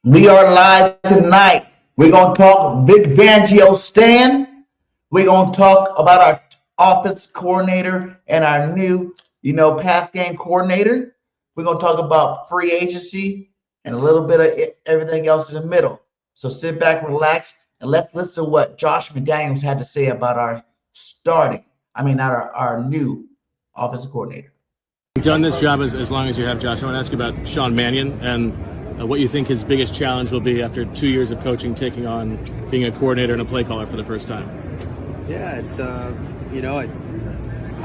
We are live tonight. We're going to talk Big Fangio Stan. We're going to talk about our offense coordinator and our new, pass game coordinator. We're going to talk about free agency and a little bit of everything else in the middle. So sit back, relax, and let's listen to what Josh McDaniels had to say about our new offensive coordinator. You've done this job as long as you have, Josh. I want to ask you about Sean Mannion and what you think his biggest challenge will be after 2 years of coaching, taking on being a coordinator and a play caller for the first time. Yeah, it's, I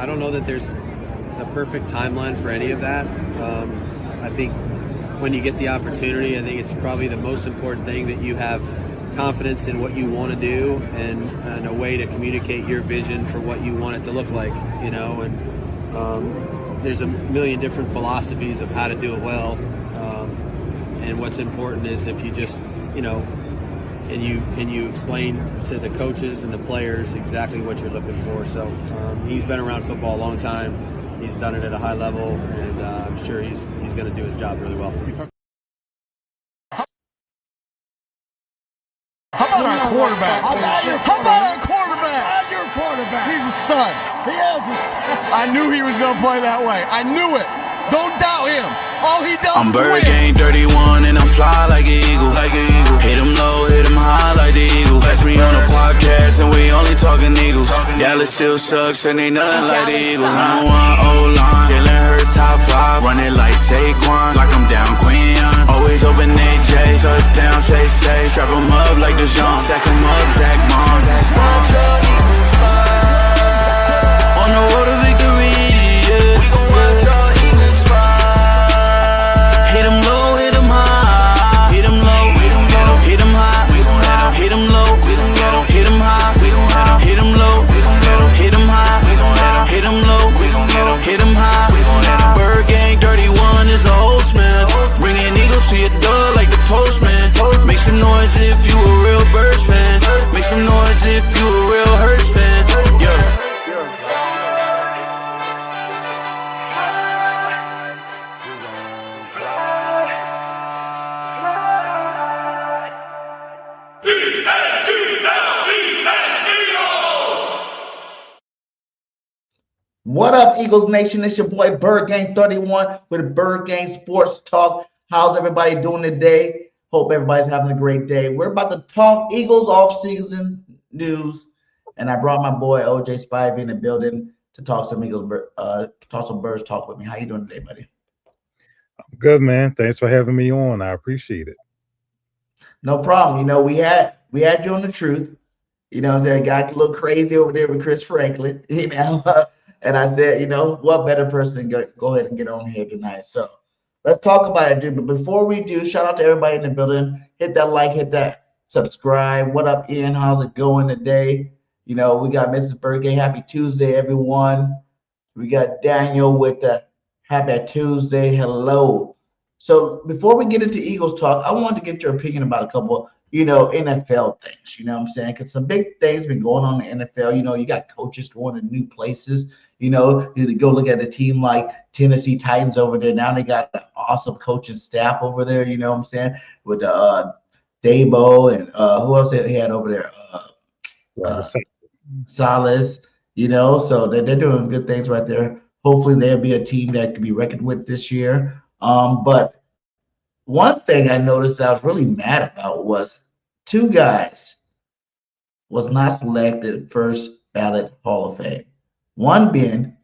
don't know that there's a perfect timeline for any of that. I think when you get the opportunity, I think it's probably the most important thing that you have confidence in what you want to do and a way to communicate your vision for what you want it to look like, there's a million different philosophies of how to do it well. And what's important is if you just, can you explain to the coaches and the players exactly what you're looking for. So he's been around football a long time. He's done it at a high level, and I'm sure he's going to do his job really well. How about our quarterback? How about our quarterback? Your quarterback. He's a stud. He is a stud. I knew he was going to play that way. I knew it. Don't doubt him. All he does I'm is BIRDGANG 31 and I'm fly like an eagle. Hit him low, hit him high like the Eagles. Catch me on a podcast and we only talking Eagles. Dallas still sucks and ain't nothing like the Eagles. I'm one O-line, Jalen Hurts top 5. Running like Saquon, like I'm down Queen. Always open AJ, touchdown, say. Strap him up like the Jean, sack him up, Zach Mom. On the road to victory, yeah. We gon' watch your Eagles fly. Hit him low, hit him high. Hit him low, hit him low, hit him high. We gon' hit him low, we gon' hit him high. We gon' hit him low, we gon' hit him high. We gon' hit him low, we gon' hit him high. BIRDGANG 31 is a host, man. Bringing Eagles to your door like the postman. Make some noise if you a real Birds fan. Make some noise if you a real Hurts fan. Yeah. What up, Eagles Nation? It's your boy BIRDGANG 31 with BIRDGANG Sports Talk. How's everybody doing today? Hope everybody's having a great day. We're about to talk Eagles offseason news, and I brought my boy OJ Spivey in the building to talk some Eagles, talk some Birds talk with me. How you doing today, buddy? I'm good, man. Thanks for having me on. I appreciate it. No problem. We had you on the truth. That got a little crazy over there with Chris Franklin. And I said, what better person to go ahead and get on here tonight. So let's talk about it, dude. But before we do, shout out to everybody in the building. Hit that like, hit that subscribe. What up, Ian? How's it going today? We got Mrs. BIRDGANG. Happy Tuesday, everyone. We got Daniel with the Happy Tuesday. Hello. So before we get into Eagles talk, I wanted to get your opinion about a couple, NFL things. You know what I'm saying? Because some big things been going on in the NFL. You got coaches going to new places. You go look at a team like Tennessee Titans over there. Now they got an awesome coaching staff over there. You know what I'm saying? With Dabo and who else they had over there? Salas. So they're doing good things right there. Hopefully they'll be a team that can be reckoned with this year. But one thing I noticed I was really mad about was two guys was not selected first ballot Hall of Fame. One being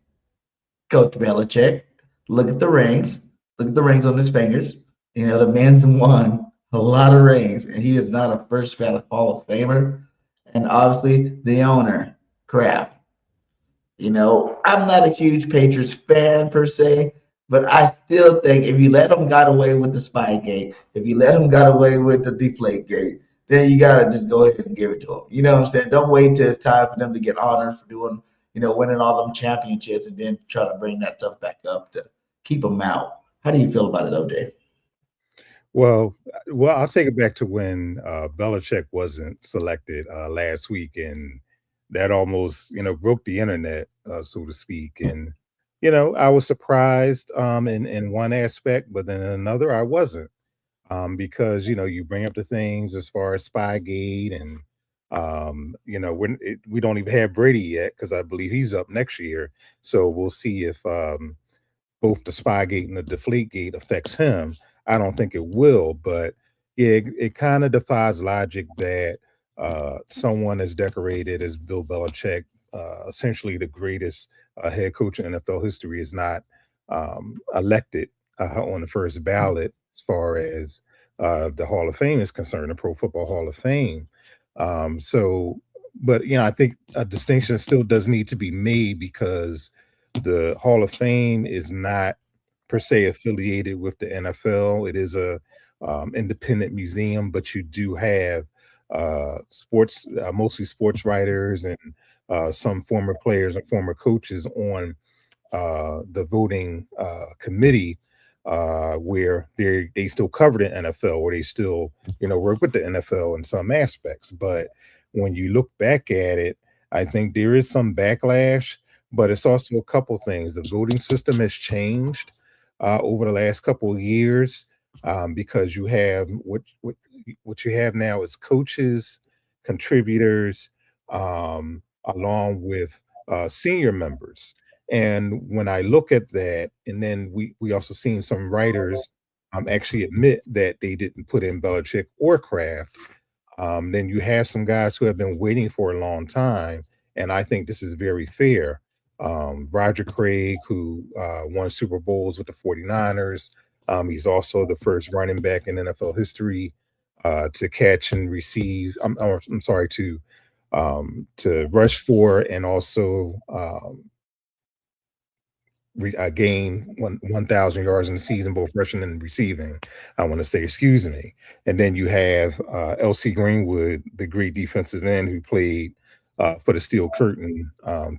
Coach Belichick. Look at the rings. Look at the rings on his fingers. The man's won a lot of rings, and he is not a first ballot Hall of Famer. And obviously the owner, Kraft. I'm not a huge Patriots fan per se, but I still think if you let them got away with the Spygate, if you let them got away with the Deflategate, then you got to just go ahead and give it to them. You know what I'm saying? Don't wait till it's time for them to get honored for doing, winning all them championships and then try to bring that stuff back up to keep them out. How do you feel about it, OJ? Well, I'll take it back to when Belichick wasn't selected last week, and that almost, broke the internet, so to speak. And I was surprised in one aspect, but then in another I wasn't. Because you bring up the things as far as Spygate, and we don't even have Brady yet because I believe he's up next year. So we'll see if both the Spygate and the Deflategate affects him. I don't think it will, but yeah, it kind of defies logic that someone as decorated as Bill Belichick, essentially the greatest head coach in NFL history, is not elected on the first ballot as far as the Hall of Fame is concerned, the Pro Football Hall of Fame. But I think a distinction still does need to be made because the Hall of Fame is not per se affiliated with the NFL. It is a independent museum, but you do have sports, mostly sports writers and some former players and former coaches on the voting committee, where they still cover the NFL, or they still work with the NFL in some aspects. But when you look back at it, I think there is some backlash, but it's also a couple things. The voting system has changed over the last couple of years, because you have what you have now is coaches, contributors, along with senior members. And when I look at that, and then we also seen some writers actually admit that they didn't put in Belichick or Kraft. Then you have some guys who have been waiting for a long time, and I think this is very fair. Roger Craig, who won Super Bowls with the 49ers. He's also the first running back in NFL history to catch and receive. I'm sorry, to rush for and also gain 1,000 yards in the season, both rushing and receiving. I want to say, excuse me. And then you have L.C. Greenwood, the great defensive end who played for the Steel Curtain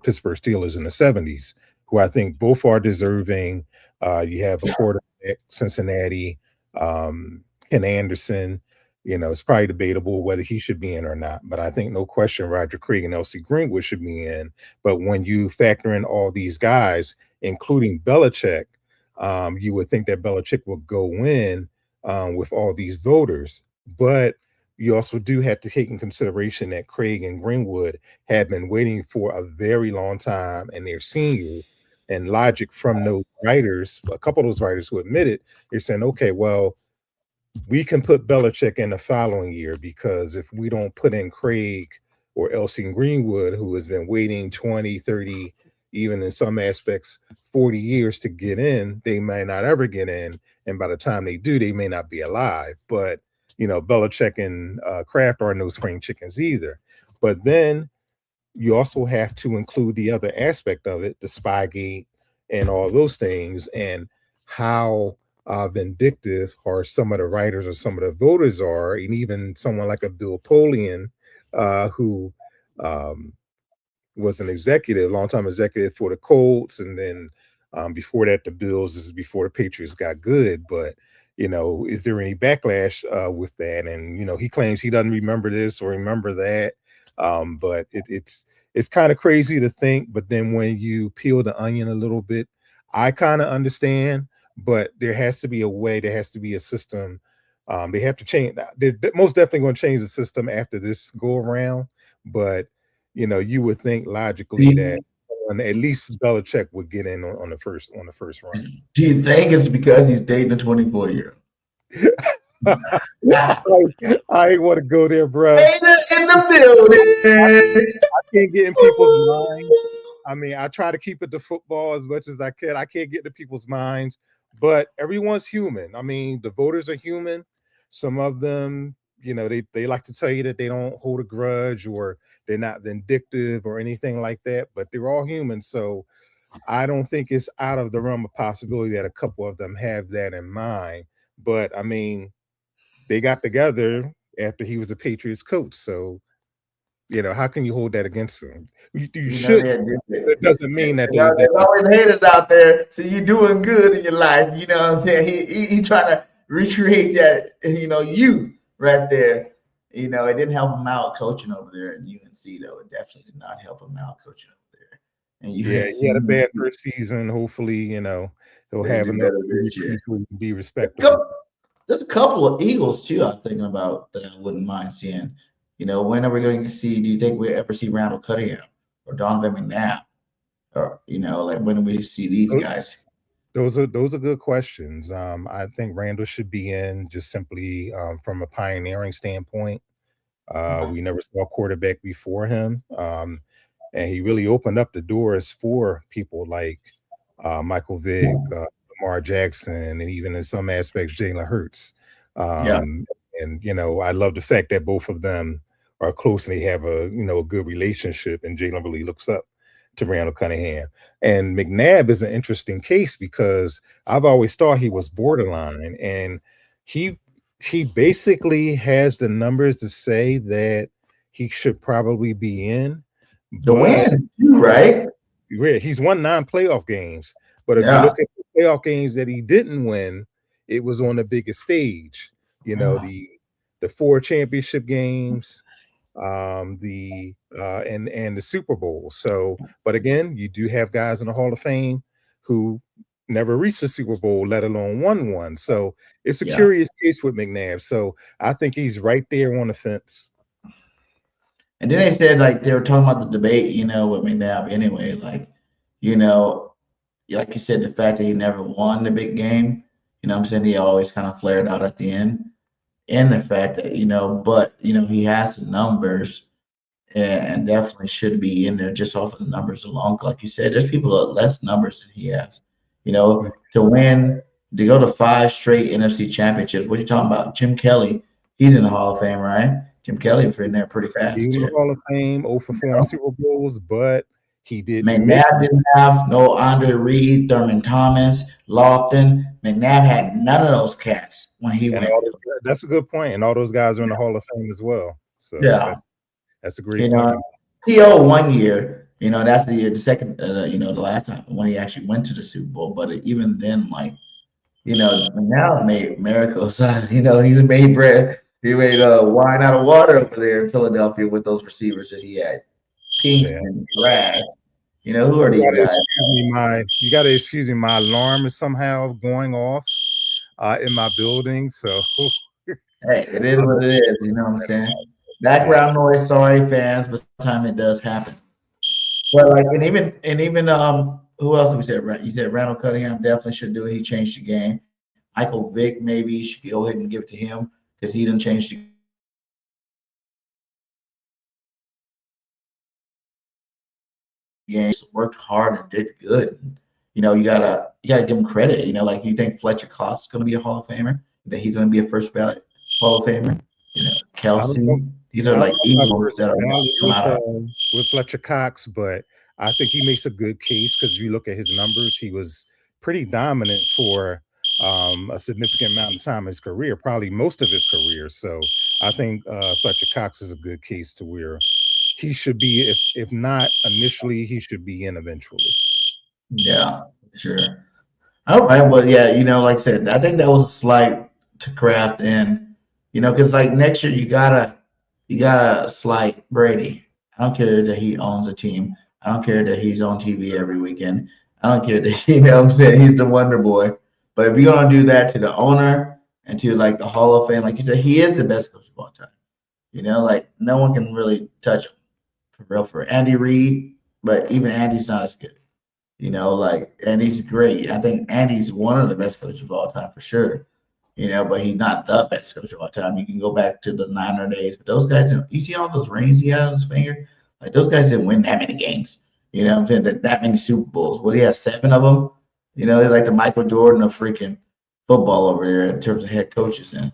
Pittsburgh Steelers in the 70s, who I think both are deserving. You have a quarterback, Cincinnati, Ken Anderson. It's probably debatable whether he should be in or not, but I think no question Roger Craig and L.C. Greenwood should be in. But when you factor in all these guys, including Belichick, you would think that Belichick would go in with all these voters. But you also do have to take in consideration that Craig and Greenwood have been waiting for a very long time, and they're seniors. And logic from those writers, a couple of those writers who admitted, they're saying, okay, well, we can put Belichick in the following year, because if we don't put in Craig or L.C. Greenwood, who has been waiting 20, 30, even in some aspects 40 years to get in, they may not ever get in. And by the time they do, they may not be alive. But, Belichick and Kraft are no spring chickens either. But then you also have to include the other aspect of it, the Spygate and all those things, and how vindictive or some of the writers or some of the voters are, and even someone like a Bill Polian, who was an executive, longtime executive for the Colts, and then before that the Bills. This is before the Patriots got good. But is there any backlash with that? And he claims he doesn't remember this or remember that. But it's kind of crazy to think. But then when you peel the onion a little bit, I kind of understand. But there has to be a way, there has to be a system. They have to change. They're most definitely going to change the system after this go around. But you would think logically that at least Belichick would get in on the first run. Do you think it's because he's dating a 24-year-old? I ain't want to go there, bro. Haters in the building. I can't get in people's minds. I mean, I try to keep it to football as much as I can. I can't get into people's minds, but everyone's human. I mean, the voters are human. Some of them, they like to tell you that they don't hold a grudge or they're not vindictive or anything like that, but they're all human. So I don't think it's out of the realm of possibility that a couple of them have that in mind. But I mean, they got together after he was a Patriots coach. So, how can you hold that against them? You should. It doesn't mean that there's always haters out there. So you're doing good in your life. You know what I'm saying? He trying to recreate that, you right there. It didn't help him out coaching over there at UNC, though. It definitely did not help him out coaching over there. and you Yeah, had he had a seen bad first season. Hopefully, he'll they have do enough better to this year. be respectable. There's a couple of Eagles too I'm thinking about that I wouldn't mind seeing. When are we going to see? Do you think we'll ever see Randall Cunningham or Donovan McNabb? Or like when do we see these Those guys? those are good questions. I think Randall should be in just simply from a pioneering standpoint. We never saw a quarterback before him, and he really opened up the doors for people like Michael Vick, Lamar Jackson, and even in some aspects Jalen Hurts. Yeah, And I love the fact that both of them are close and they have a good relationship. And Jalen really looks up to Randall Cunningham. And McNabb is an interesting case because I've always thought he was borderline, and he basically has the numbers to say that he should probably be in, the but wins too, right? he's won 9 playoff games. But if you Yeah, look at the playoff games that he didn't win, it was on the biggest stage. The 4 championship games, and the Super Bowl. So, but again, you do have guys in the Hall of Fame who never reached the Super Bowl, let alone won one. So it's a yeah. curious case with McNabb. So I think he's right there on the fence. And then they said like they were talking about the debate, with McNabb anyway. Like you said, the fact that he never won the big game, what I'm saying, he always kind of flared out at the end. And the fact that, but he has the numbers and definitely should be in there just off of the numbers alone. Like you said, there's people with less numbers than he has. To win, to go to 5 straight NFC championships. What are you talking about? Jim Kelly, he's in the Hall of Fame, right? Jim Kelly was in there pretty He's fast in the too. Hall of Fame, 0 for 4 in Super Bowls, but he didn't make McNabb didn't have no Andre Reed, Thurman Thomas, Lofton. McNabb had none of those cats when he and went. that's a good point. And all those guys are in the Hall of Fame as well. So Yeah. that's a great point. T.O. 1 year, that's the year, the second, the last time when he actually went to the Super Bowl. But even then, McNabb made miracles. He made bread. He made wine out of water over there in Philadelphia with those receivers that he had. Pinks and Brad. Who are these guys? You got to excuse me. My alarm is somehow going off in my building. So, hey, it is what it is. You know what I'm saying? Background noise. Sorry, fans, but sometimes it does happen. But and even who else we said? Right? You said Randall Cunningham definitely should do it. He changed the game. Michael Vick maybe you should go ahead and give it to him because he didn't change the game. Worked hard and did good. You gotta give him credit. Like you think Fletcher Cox is gonna be a Hall of Famer, that he's gonna be a first ballot Hall of Famer. Kelsey. These are like Eagles that are with Fletcher Cox, but I think he makes a good case because if you look at his numbers, he was pretty dominant for a significant amount of time in his career, probably most of his career. So I think Fletcher Cox is a good case to where he should be, if not initially, he should be in eventually. Yeah, sure. All right, well, yeah, like I said, I think that was a slight to Kraft, and because next year you gotta slight Brady. I don't care that he owns a team. I don't care that he's on TV every weekend. I don't care that what I'm saying, he's the Wonder Boy. But if you're gonna do that to the owner and to the Hall of Fame, like you said, he is the best coach of all time. No one can really touch him for real. For Andy Reid, but even Andy's not as good. Andy's great. I think Andy's one of the best coaches of all time for sure. But he's not the best coach of all time. You can go back to the Niner days, but those guys, you see all those rings he had on his finger? Those guys didn't win that many games. I'm saying that many Super Bowls. Well, he has 7 of them. They're like the Michael Jordan of freaking football over there in terms of head coaches. And,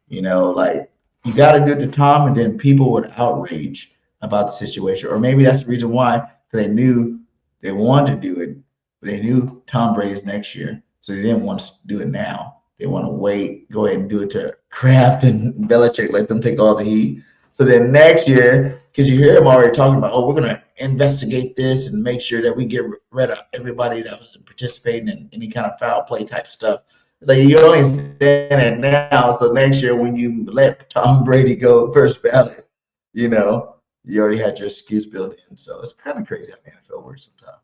you got to do it to Tom, and then people would outrage about the situation. Or maybe that's the reason why, because they knew they wanted to do it, but they knew Tom Brady's next year, so they didn't want to do it now. They want to wait, go ahead and do it to Kraft and Belichick, let them take all the heat. So then next year, because you hear him already talking about, we're going to investigate this and make sure that we get rid of everybody that was participating in any kind of foul play type stuff. You're only saying it now, so next year when you let Tom Brady go first ballot, you already had your excuse built in. So it's kind of crazy how the NFL works sometimes.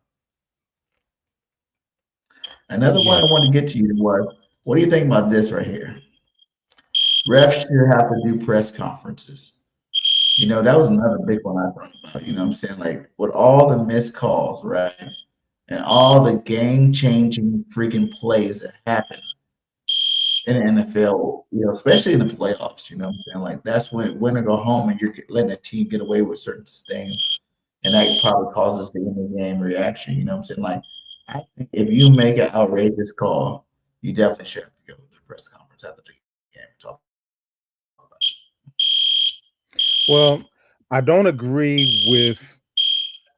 Another one I wanted to get to you was, what do you think about this right here? Refs should have to do press conferences. That was another big one I thought about. What I'm saying? Like with all the missed calls, right? And all the game-changing freaking plays that happen in the NFL, especially in the playoffs, what I'm saying? Like that's when win or go home and you're letting a team get away with certain stains. And that probably causes the end of the game reaction. What I'm saying? Like I think if you make an outrageous call, you definitely should have to go to the press conference after the game and talk about it. Well, I don't agree with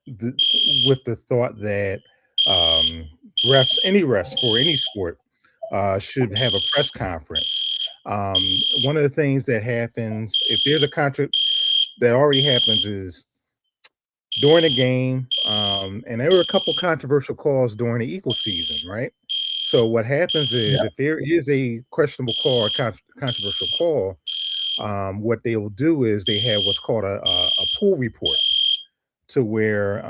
the thought that any refs for any sport should have a press conference. One of the things that happens if there's a contract that already happens is during a game, and there were a couple controversial calls during the Eagles season, right? So what happens is if there is a questionable call or controversial call, what they will do is they have what's called a pool report, to where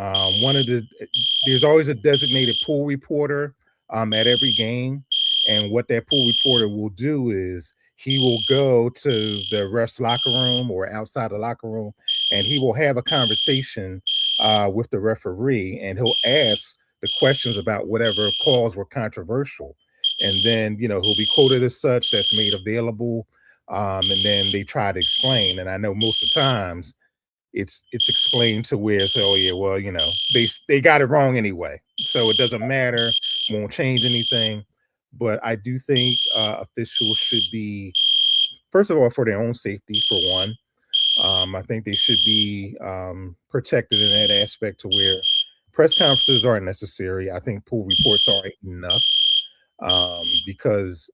there's always a designated pool reporter at every game, and what that pool reporter will do is he will go to the ref's locker room or outside the locker room, and he will have a conversation with the referee, and he'll ask the questions about whatever calls were controversial, and then he'll be quoted as such. That's made available, and then they try to explain. And I know most of the times it's explained to where it's, oh yeah, well, they got it wrong anyway, so it doesn't matter, won't change anything. But I do think officials should be, first of all, for their own safety, for one. I think they should be protected in that aspect, to where press conferences aren't necessary. I think pool reports aren't enough, because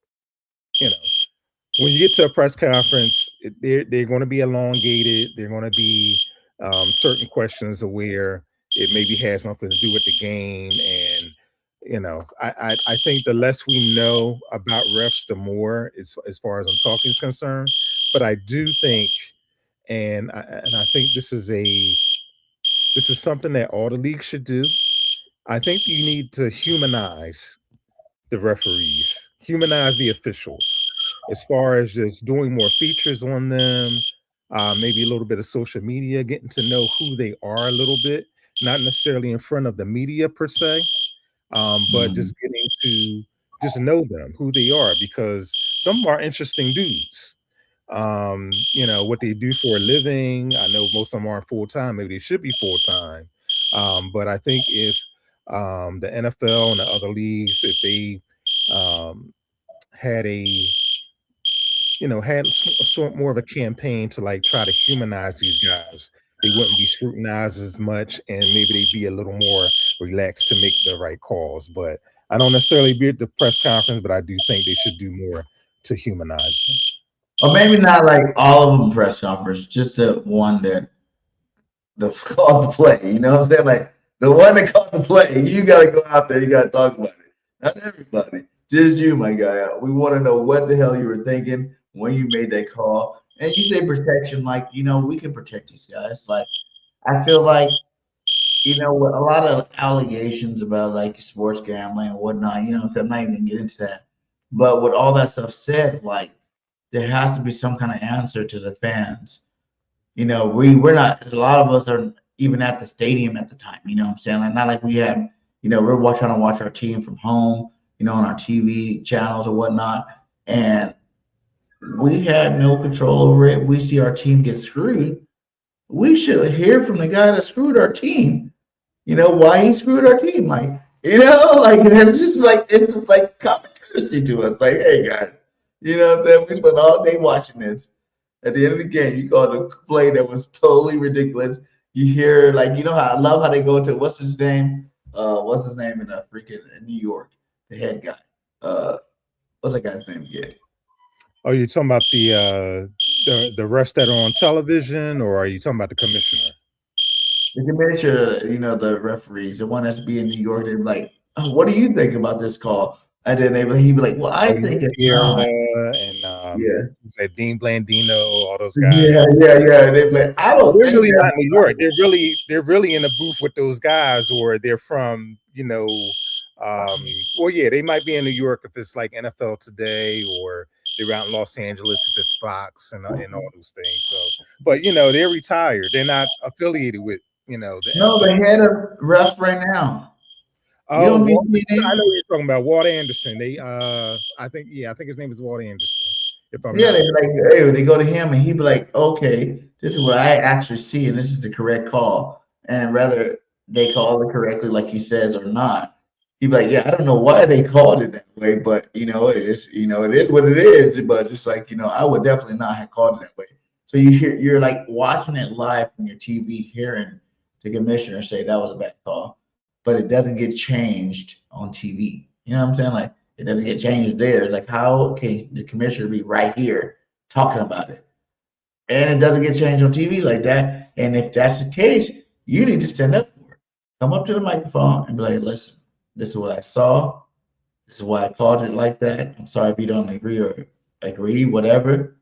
when you get to a press conference, they're going to be elongated. They're going to be certain questions where it maybe has nothing to do with the game. And, I think the less we know about refs, the more, as far as I'm talking is concerned. But I do think, and I think this is something that all the leagues should do. I think you need to humanize the referees, humanize the officials, as far as just doing more features on them, maybe a little bit of social media, getting to know who they are a little bit, not necessarily in front of the media per se, but just getting to just know them, who they are, because some of them are interesting dudes. What they do for a living. I know most of them aren't full time. Maybe they should be full time. But I think if the NFL and the other leagues, if they had sort more of a campaign to like try to humanize these guys, they wouldn't be scrutinized as much, and maybe they'd be a little more relaxed to make the right calls. But I don't necessarily be at the press conference, but I do think they should do more to humanize them. Or maybe not like all of them press conference, just the one that called the play. You know what I'm saying? Like the one that called the play, you got to go out there, you got to talk about it. Not everybody, just you, my guy. We want to know what the hell you were thinking when you made that call. And you say protection, like, we can protect these guys. Like, I feel like, a lot of allegations about like sports gambling and whatnot, so I'm not even gonna get into that. But with all that stuff said, like, there has to be some kind of answer to the fans. We're not, a lot of us are even at the stadium at the time, what I'm saying? Like, not like we have, we're trying to watch our team from home, on our TV channels or whatnot. And we have no control over it. We see our team get screwed. We should hear from the guy that screwed our team, why he screwed our team. Like, like it's just like common courtesy to us. Like, hey guys, what I'm saying? We spent all day watching this. At the end of the game, you called a play that was totally ridiculous. You hear, like, how I love how they go into what's his name in freaking New York, the head guy. What's that guy's name again? Oh, you're talking about the refs that are on television, or are you talking about the commissioner? The commissioner, the referees, the one that's be in New York. They're like, oh, what do you think about this call? And then he'd be like, well, I think it's and Dean Blandino, all those guys. Yeah. They're like, they're really not in New York. They're really in a booth with those guys, or they're from Well, yeah, they might be in New York if it's like NFL Today, or they're out in Los Angeles if it's Fox and all those things. So, but they're retired. They're not affiliated with the No, NFL. the head of refs right now. You Oh, don't be Walt, seeing I him. know what you're talking about. Walt Anderson. They, I think his name is Walt Anderson. If I'm Yeah, not they be like, hey, they go to him and he be like, okay, this is what I actually see, and this is the correct call. And whether they call it correctly, like he says, or not, he be like, yeah, I don't know why they called it that way, but it is, it is what it is. But just like, I would definitely not have called it that way. So you're like watching it live from your TV, hearing the commissioner say that was a bad call, but it doesn't get changed on TV. You know what I'm saying? Like, it doesn't get changed there. It's like, how can the commissioner be right here talking about it? And it doesn't get changed on TV like that. And if that's the case, you need to stand up for it. Come up to the microphone and be like, listen, this is what I saw. This is why I called it like that. I'm sorry if you don't agree, whatever.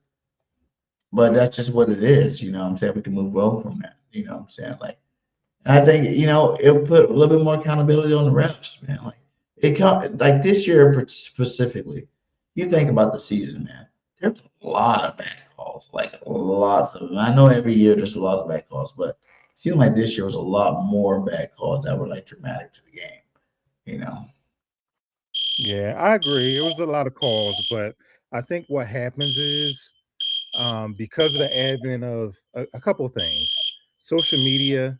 But that's just what it is. You know what I'm saying? We can move on from that. You know what I'm saying? Like, I think, it'll put a little bit more accountability on the refs, man. Like this year specifically, you think about the season, man. There's a lot of bad calls, like lots of them. I know every year there's a lot of bad calls, but it seemed like this year was a lot more bad calls that were like dramatic to the game. Yeah, I agree. It was a lot of calls, but I think what happens is because of the advent of a couple of things, social media,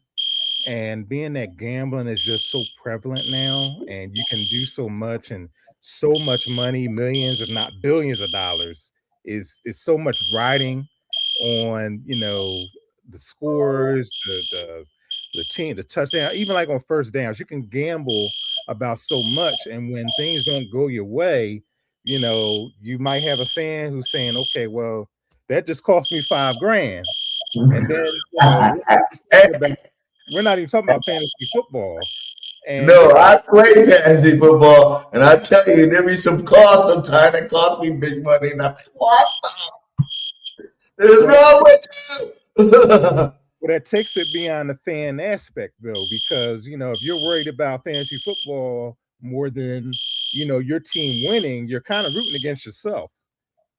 and being that gambling is just so prevalent now, and you can do so much and so much money, millions, if not billions of dollars, is so much riding on the scores, the team, the touchdown, even like on first downs. You can gamble about so much, and when things don't go your way, you might have a fan who's saying, okay, well, that just cost me $5,000. And then we're not even talking about fantasy football. And No, I play fantasy football, and I tell you, there be some calls sometimes that cost me big money, and I'm like, what is wrong with you? well, that takes it beyond the fan aspect, though, because if you're worried about fantasy football more than your team winning, you're kind of rooting against yourself.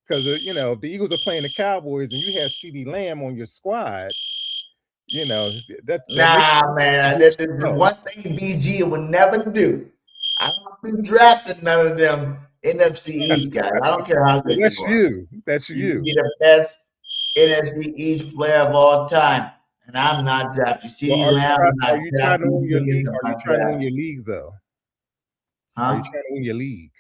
Because if the Eagles are playing the Cowboys and you have CeeDee Lamb on your squad, Nah, man, that's one thing BG would never do. I don't be drafting none of them NFC East guys. I don't care how good That's you are. you. That's You you. can be the best NFC East player of all time, and I'm not drafting. Well, are you trying to win your league? I'm Are you not trying to win drafting. your league, though? Are Huh? you trying to win your league?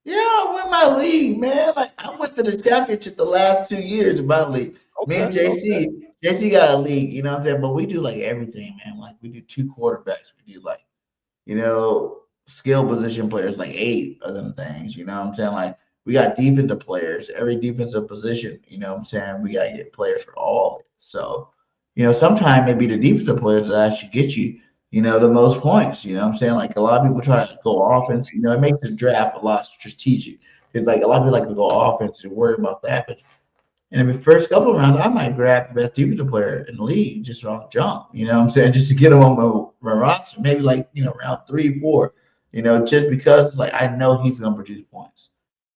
Yeah, I win my league, man. Like I went to the championship the last 2 years of my league. Me and Okay. JC got a league, you know what I'm saying? But we do like everything, man. Like we do 2 quarterbacks. We do like, skill position players, like 8 of them things. You know what I'm saying? Like we got defensive players, every defensive position, you know what I'm saying? We gotta get players for all of it. So, sometimes maybe the defensive players that actually get you, the most points. You know what I'm saying? Like a lot of people try to go offense, it makes the draft a lot strategic. It's like a lot of people like to go offense and worry about that. But in the first couple of rounds, I might grab the best defensive player in the league just off jump. You know what I'm saying? Just to get him on my roster. Maybe like, round 3, 4, just because like I know he's gonna produce points.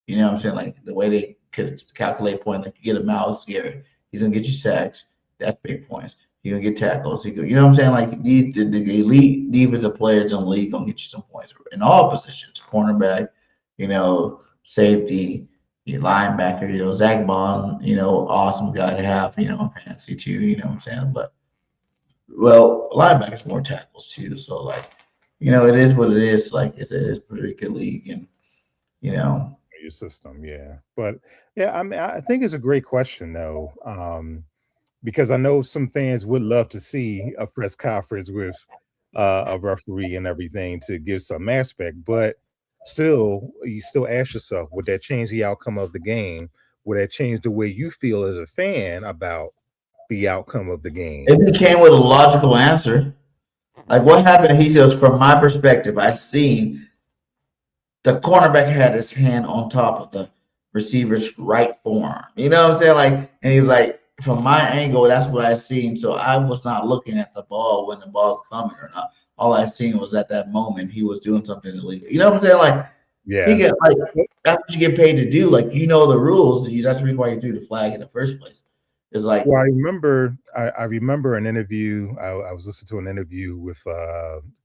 You know what I'm saying? Like the way they could calculate points, like you get him out scared, he's gonna get you sacks. That's big points. He's gonna get tackles. You know what I'm saying? Like the elite defensive players in the league gonna get you some points in all positions. Cornerback, safety, linebacker, Zach Bond, awesome guy to have, fantasy too, you know what I'm saying? But well, linebackers more tackles too. So like, it is what it is. Like it's a pretty good league, and Your system, yeah. But yeah, I mean, I think it's a great question, though, because I know some fans would love to see a press conference with a referee and everything to give some aspect, but still, you still ask yourself, would that change the outcome of the game? Would that change the way you feel as a fan about the outcome of the game? if he came with a logical answer, like what happened, he says, from my perspective, I seen the cornerback had his hand on top of the receiver's right forearm. You know what I'm saying? Like, and he's like, from my angle, that's what I seen. So I was not looking at the ball when the ball's coming or not. All I I seen was at that moment he was doing something illegal. You know what I'm saying? Like he Yeah. get like that's what you get paid to do. Like you know the rules. That's the reason why you threw the flag in the first place. It's like Well, I remember an interview. I was listening to an interview with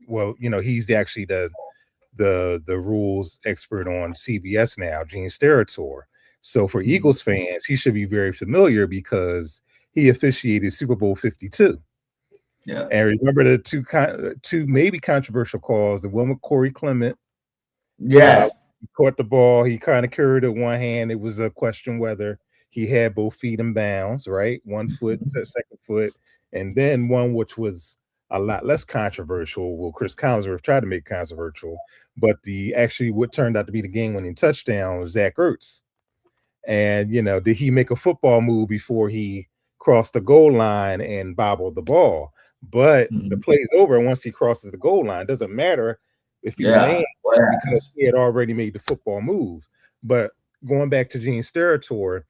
well, he's actually the rules expert on CBS now, Gene Steratore. So for Eagles fans, he should be very familiar because he officiated Super Bowl 52. yeah. And remember the two maybe controversial calls, the one with Corey Clement. Yes. He caught the ball, he kind of carried it one hand. It was a question whether he had both feet in bounds, right? 1 foot to second foot, and then one which was a lot less controversial. Well, Chris Collinsworth tried to make controversial, but what turned out to be the game-winning touchdown was Zach Ertz. And did he make a football move before he crossed the goal line and bobbled the ball? But the play's over, and once he crosses the goal line, doesn't matter if he lands because he had already made the football move. But going back to Gene Steratore,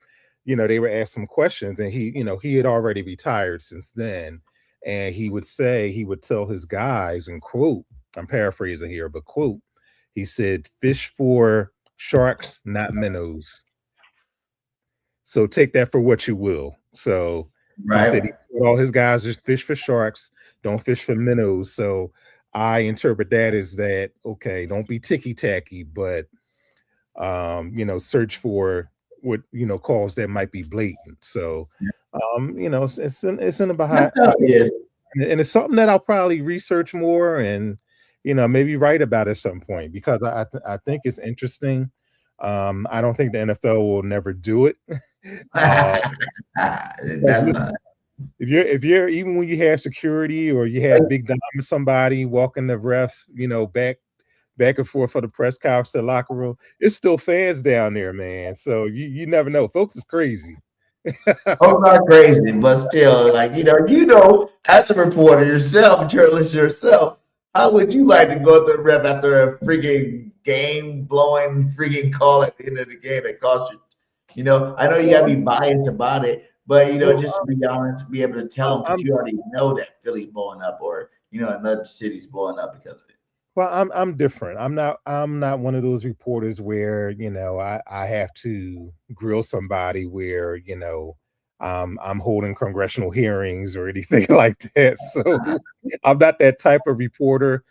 they were asked some questions, and he had already retired since then. And he would tell his guys, and quote, I'm paraphrasing here, but quote, he said, "Fish for sharks, not minnows." So take that for what you will. So he said he told all his guys just fish for sharks, don't fish for minnows. So I interpret that as that, okay, don't be ticky-tacky, but search for what calls that might be blatant. So it's in the behind, and it's something that I'll probably research more and maybe write about at some point, because I think it's interesting. I don't think the NFL will never do it. If you're even when you have security or you have Big Dom or somebody walking the ref, back and forth for the press conference, the locker room, it's still fans down there, man. So you never know. Folks is crazy. Oh, not crazy, but still, like as a reporter yourself, journalist yourself, how would you like to go to the ref after a freaking game blowing freaking call at the end of the game that cost you? I know you gotta be biased about it, but just to be honest, be able to tell them because you already know that Philly's blowing up or another city's blowing up because of it. Well, I'm different. I'm not one of those reporters where I have to grill somebody where I'm holding congressional hearings or anything like that. So I'm not that type of reporter.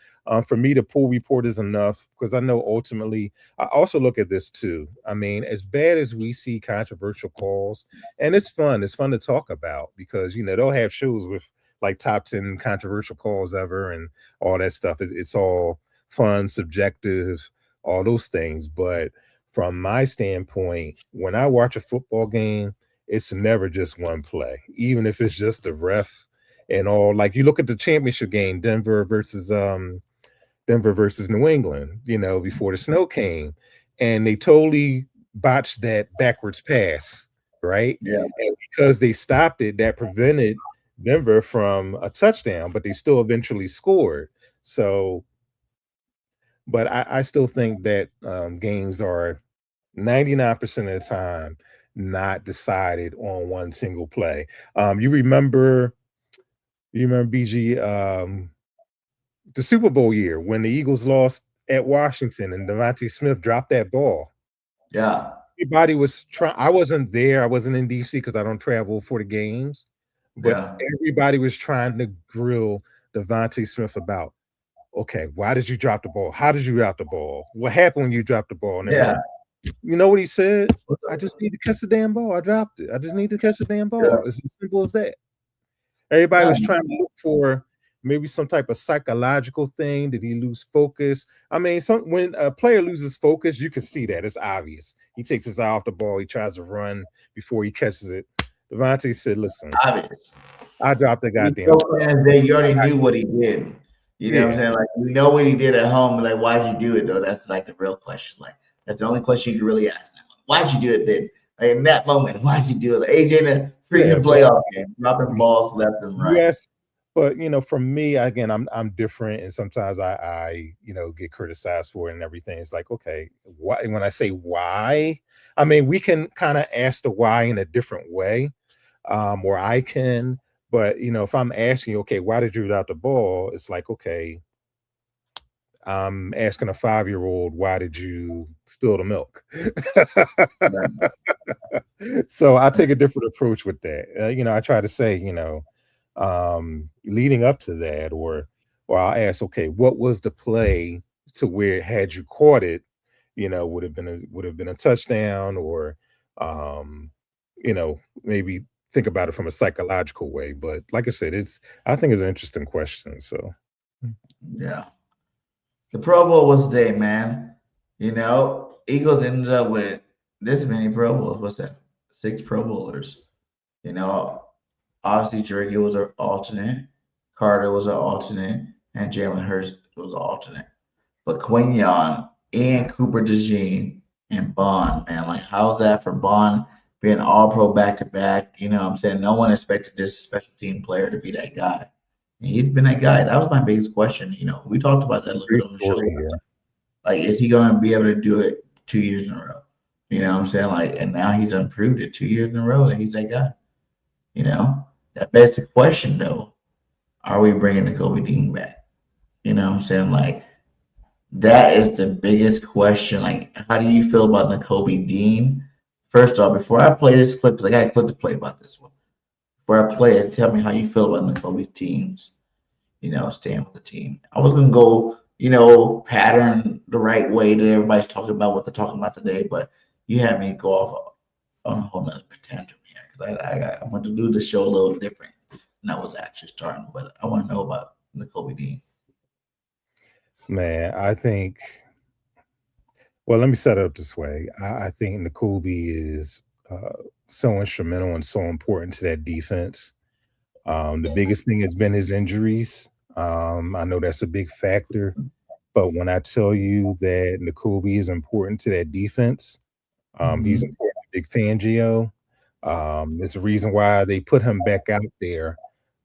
For me to pull report is enough, because I know ultimately I also look at this too. I mean, as bad as we see controversial calls, and it's fun to talk about, because they'll have shows with like top 10 controversial calls ever and all that stuff. It's all fun, subjective, all those things. But from my standpoint, when I watch a football game, it's never just one play, even if it's just the ref and all. Like you look at the championship game, Denver versus New England, before the snow came, and they totally botched that backwards pass, right? Yeah. And because they stopped it, that prevented Denver from a touchdown, but they still eventually scored. So, but I still think that games are 99% of the time not decided on one single play. You remember BG, the Super Bowl year when the Eagles lost at Washington and Devontae Smith dropped that ball. Yeah. Everybody was trying. I wasn't there. I wasn't in DC because I don't travel for the games. But everybody was trying to grill Devontae Smith about, okay, why did you drop the ball? How did you drop the ball? What happened when you dropped the ball? And you know what he said? I just need to catch the damn ball. I dropped it. I just need to catch the damn ball. It's as simple as that. Everybody was trying to look for maybe some type of psychological thing. Did he lose focus? I mean, when a player loses focus, you can see that. It's obvious. He takes his eye off the ball. He tries to run before he catches it. Devontae said, listen, obvious. I dropped the goddamn ball. You already knew what he did. You know what I'm saying? Like, you know what he did at home. Like, why'd you do it, though? That's like the real question. Like, that's the only question you can really ask. Why'd you do it then? Like, in that moment, why'd you do it? Like, AJ in a freaking playoff game, dropping balls left and right. Yes. But for me, again, I'm different, and sometimes I get criticized for it and everything. It's like, okay, why? When I say why, I mean we can kind of ask the why in a different way, or I can. But if I'm asking you, okay, why did you drop the ball? It's like, okay, I'm asking a 5-year-old, why did you spill the milk? So I take a different approach with that. I try to say, leading up to that, or I'll ask, okay, what was the play to where had you caught it, would have been a touchdown, or maybe think about it from a psychological way. But like I said, I think it's an interesting question. So Yeah. The Pro Bowl was today, man. Eagles ended up with this many Pro Bowls. What's that? 6 Pro Bowlers. Obviously Jerry was an alternate, Carter was an alternate, and Jalen Hurts was an alternate. But Quinion and Cooper DeJean and Bond, man, like how's that for Bond being all pro back to back? I'm saying no one expected this special team player to be that guy. And he's been that guy. That was my biggest question. We talked about that a little great bit on the show. story here. Like, is he gonna be able to do it 2 years in a row? You know what I'm saying? Like, and now he's improved it 2 years in a row that he's that guy. That begs the question though, are we bringing the Kobe Dean back? You know what I'm saying? Like, that is the biggest question. Like, how do you feel about Nakobe Dean? First off, before I play this clip, because I got a clip to play about this one. Before I play it, tell me how you feel about Nakobe Dean's, staying with the team. I was gonna go, pattern the right way that everybody's talking about what they're talking about today, but you had me go off on a whole nother tangent here because I want to do the show a little different than I was actually starting. But I want to know about Nakobe Dean. Man, I think. Well, let me set it up this way. I think Nakobe is so instrumental and so important to that defense. The biggest thing has been his injuries. I know that's a big factor, but when I tell you that Nakobe is important to that defense, he's important to Big Fangio. There's a reason why they put him back out there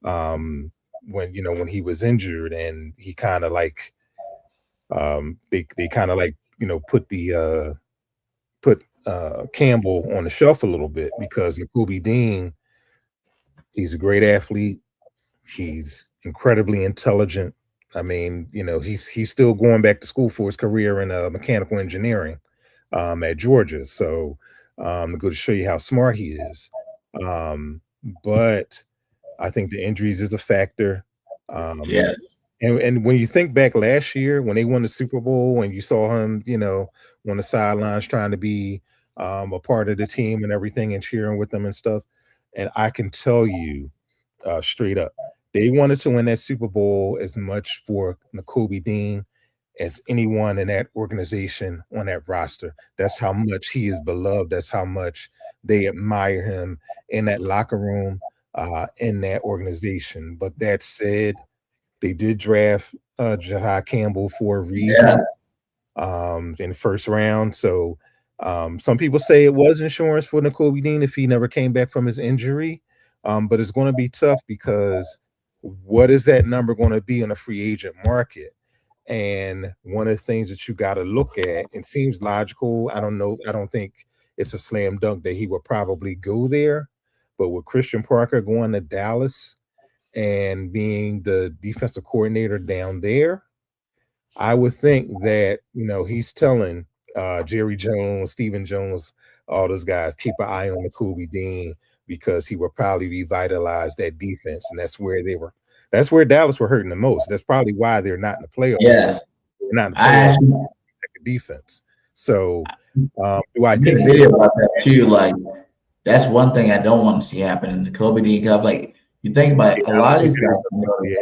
when he was injured, and he kind of like they kind of like put Campbell on the shelf a little bit because Nakobe Dean, he's a great athlete. He's incredibly intelligent. I mean, he's still going back to school for his career in mechanical engineering at Georgia. So to go to show you how smart he is. But I think the injuries is a factor. Yes. And when you think back last year when they won the Super Bowl and you saw him, on the sidelines trying to be a part of the team and everything and cheering with them and stuff. And I can tell you straight up, they wanted to win that Super Bowl as much for Nakobe Dean as anyone in that organization on that roster. That's how much he is beloved. That's how much they admire him in that locker room, in that organization. But that said, they did draft Jahai Campbell for a reason in the first round. So some people say it was insurance for Nakobe Dean if he never came back from his injury. But it's going to be tough because what is that number going to be on a free agent market? And one of the things that you got to look at, it seems logical. I don't know. I don't think it's a slam dunk that he would probably go there. But with Christian Parker going to Dallas and being the defensive coordinator down there, I would think that, he's telling Jerry Jones, Stephen Jones, all those guys, keep an eye on Nakobe Dean because he will probably revitalize that defense. And that's where Dallas were hurting the most. That's probably why they're not in the playoffs. Yes. They're not in the playoffs. Defense. So do I think a video about that too? Like, that's one thing I don't want to see happen in the Kobe Dean Cup. Like, you think about it, a lot of these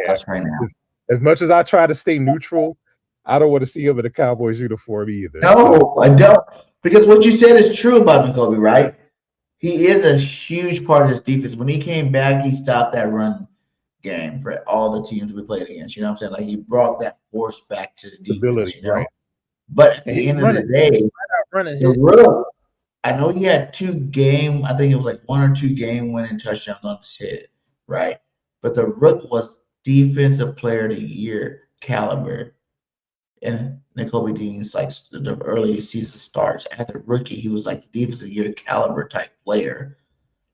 guys right now. As much as I try to stay neutral, I don't want to see him in a Cowboys uniform either. No, I don't. Because what you said is true about Nakobe, right? He is a huge part of this defense. When he came back, he stopped that run game for all the teams we played against. You know what I'm saying? Like, he brought that force back to the defense. Right. But at the end of the day, the Rook, I know he had I think it was like 1 or 2 game-winning touchdowns on his head, right? But the Rook was defensive player of the year caliber. And Nakobe Dean's like the early season starts as a rookie, he was like the defensive year caliber type player.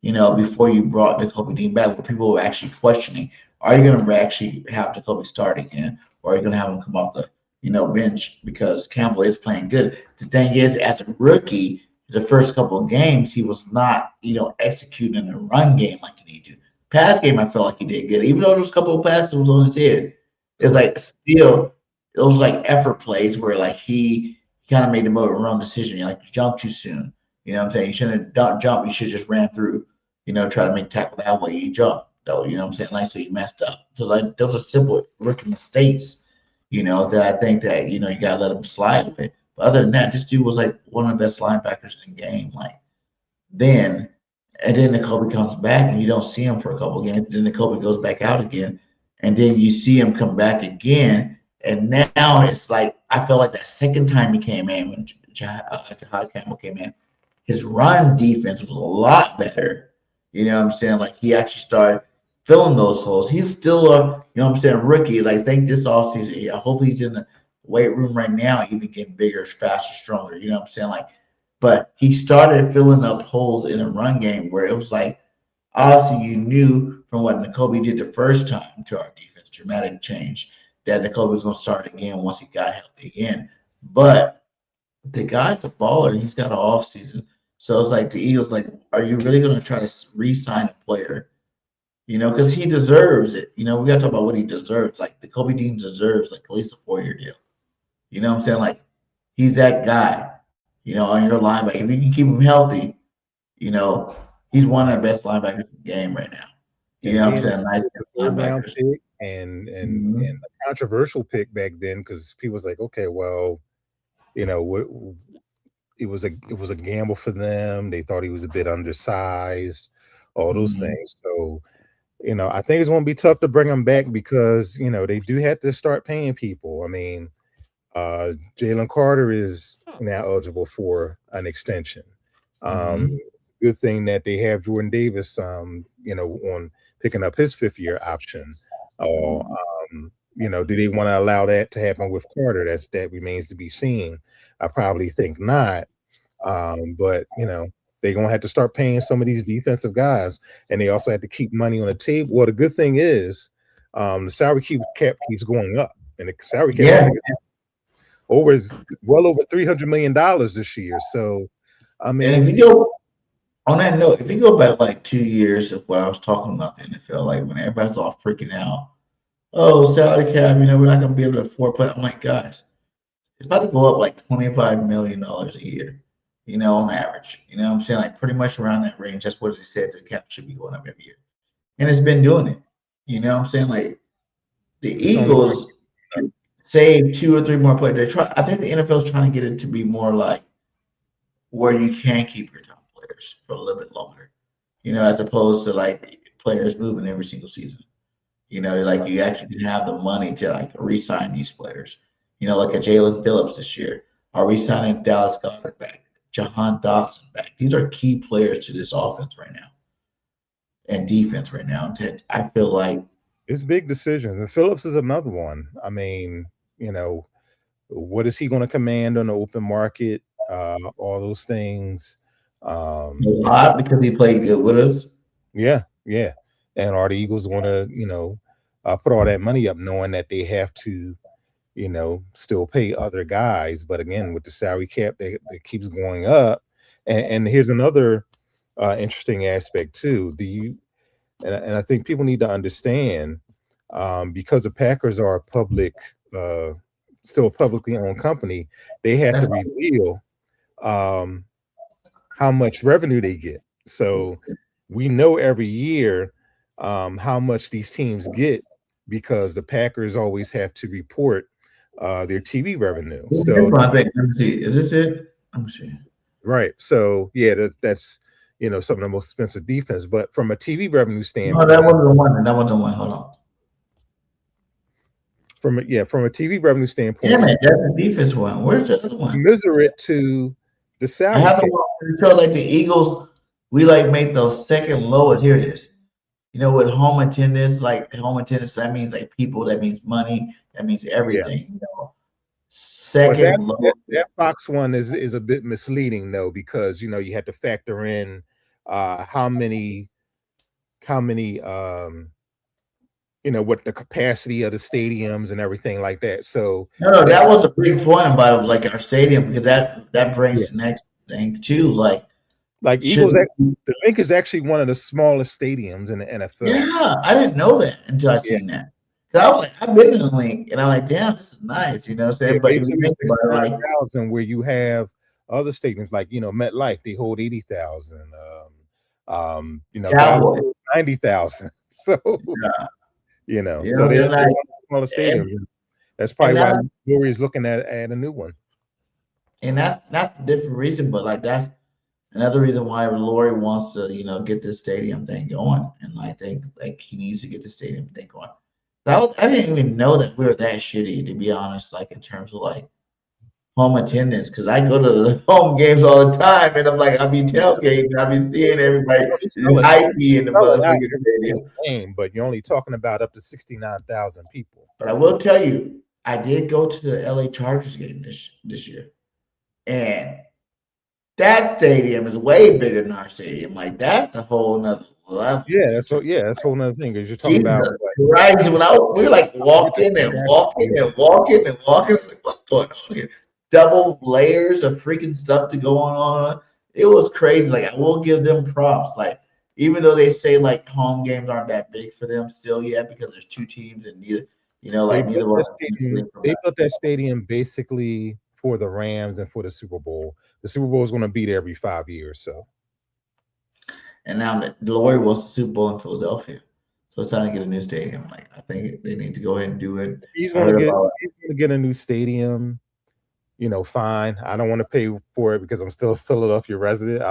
Before you brought Nakobe Dean back, where people were actually questioning, are you going to actually have Nakobe start again, or are you going to have him come off the bench because Campbell is playing good. The thing is, as a rookie, the first couple of games, he was not, executing a run game like he needed to. Pass game, I felt like he did good. Even though there was a couple of passes was on his head, it's like still, it was like effort plays where like he kind of made the wrong decision. Like you jumped too soon. You know what I'm saying? You shouldn't have jumped. You should have just ran through, try to make tackle that way. You jump though, you know what I'm saying? Like, so you messed up. So like those are simple rookie mistakes, that I think that, you got to let him slide with. But other than that, this dude was like one of the best linebackers in the game. Like then, and then Kobe comes back and you don't see him for a couple of games. Then Kobe goes back out again. And then you see him come back again. And now it's like, I feel like that second time he came in, when Jahad Campbell came in, his run defense was a lot better. You know what I'm saying? Like he actually started filling those holes. He's still a, rookie. Like think this offseason, I hope he's in the weight room right now, even getting bigger, faster, stronger. You know what I'm saying? Like, but he started filling up holes in a run game where it was like, obviously you knew from what Nakobe did the first time to our defense, dramatic change, that Nakobe was going to start again once he got healthy again. But the guy's a baller and he's got an off season. So it's like the Eagles, like, are you really going to try to re-sign a player? Because he deserves it. We got to talk about what he deserves. Like the Kobe Dean deserves like at least a 4-year deal. You know what I'm saying? Like he's that guy, on your linebacker. If you can keep him healthy, he's one of the best linebackers in the game right now. You know what I'm saying? Nice linebackers. Pick and a controversial pick back then because people was like, okay, well, it was a gamble for them. They thought he was a bit undersized, all those things. So, I think it's going to be tough to bring him back because they do have to start paying people. I mean, Jalen Carter is now eligible for an extension. Good thing that they have Jordan Davis, on picking up his 5th-year option. Do they want to allow that to happen with Carter? That remains to be seen. I probably think not. But they're gonna have to start paying some of these defensive guys, and they also have to keep money on the table. Well, the good thing is, the salary cap keeps going up, and the salary cap is well over $300 million this year. So, I mean, and if you go on that note, if you go back like 2 years of what I was talking about the NFL, like when everybody's all freaking out, oh, salary cap, we're not gonna be able to afford play. I'm like, guys, it's about to go up like $25 million a year. On average, what I'm saying? Like pretty much around that range. That's what they said the cap should be going up every year. And it's been doing it. What I'm saying? Like the Eagles save 2 or 3 more players. I think the NFL is trying to get it to be more like where you can keep your top players for a little bit longer, as opposed to like players moving every single season. Like you actually can have the money to like re-sign these players. Like a Jalen Phillips this year. Are we signing Dallas Goedert back? Jahan Dotson back. These are key players to this offense right now and defense right now. And I feel like it's big decisions, and Phillips is another one. I mean, what is he going to command on the open market? All those things. A lot because he played good with us. Yeah. And are the Eagles going to, put all that money up, knowing that they have to, still pay other guys? But again, with the salary cap that keeps going up, and here's another interesting aspect too. And I think people need to understand, because the Packers are a still a publicly owned company, they have to reveal how much revenue they get. So we know every year how much these teams get because the Packers always have to report their TV revenue. So I think, let me see. Is this it? Let me see. Right. So yeah, that's some of the most expensive defense. But from a TV revenue standpoint, no, that wasn't the one. That wasn't the one. Hold on. From a TV revenue standpoint, Damn it, that's the defense one. Where's the other one? Commensurate to the salary. I have to feel like the Eagles. We like made the second lowest. Here it is. With home attendance, that means like people, that means money, that means everything. Yeah. Second that Fox one is a bit misleading though, because you have to factor in how many with the capacity of the stadiums and everything like that. So No, that was a big point about it, like our stadium, because that brings the next thing too. Like Eagles, should the Link is actually one of the smallest stadiums in the NFL. yeah, I didn't know that until I seen that. Cause I was like, I've been in the Link, and I'm like, damn, this is nice, you know what I'm saying? But if you Basically think about it, like 69,000, where you have other stadiums like MetLife, they hold 80,000. Dallas Cowboys, 90,000. So yeah, so they're they're like, one of the smallest stadiums. That's probably why Glory is looking at a new one. and that's a different reason, but like that's another reason why Lori wants to, get this stadium thing going, and I think like he needs to get the stadium thing going. I didn't even know that we were that shitty, to be honest, like in terms of like home attendance, because I go to the home games all the time, and I'm like, I'll be tailgating, I'll be seeing everybody hype me in the motherfucking stadium. Game, but you're only talking about up to 69,000 people. But I will tell you, I did go to the LA Chargers game this year, and that stadium is way bigger than our stadium. Like that's a whole nother level. That's a whole nother thing, because you're talking about right. When we were like walking and walking and walking and walking, I was like, what's going on here? Double layers of freaking stuff to go on. It was crazy. Like I will give them props. Like even though they say like home games aren't that big for them still yet because there's two teams and neither they built that stadium basically for the Rams and for the Super Bowl. The Super Bowl is going to be there every 5 years. So, and now Lori wants the Super Bowl in Philadelphia, so it's time to get a new stadium. Like I think they need to go ahead and do it. He's going to get a new stadium. Fine. I don't want to pay for it because I'm still a Philadelphia resident.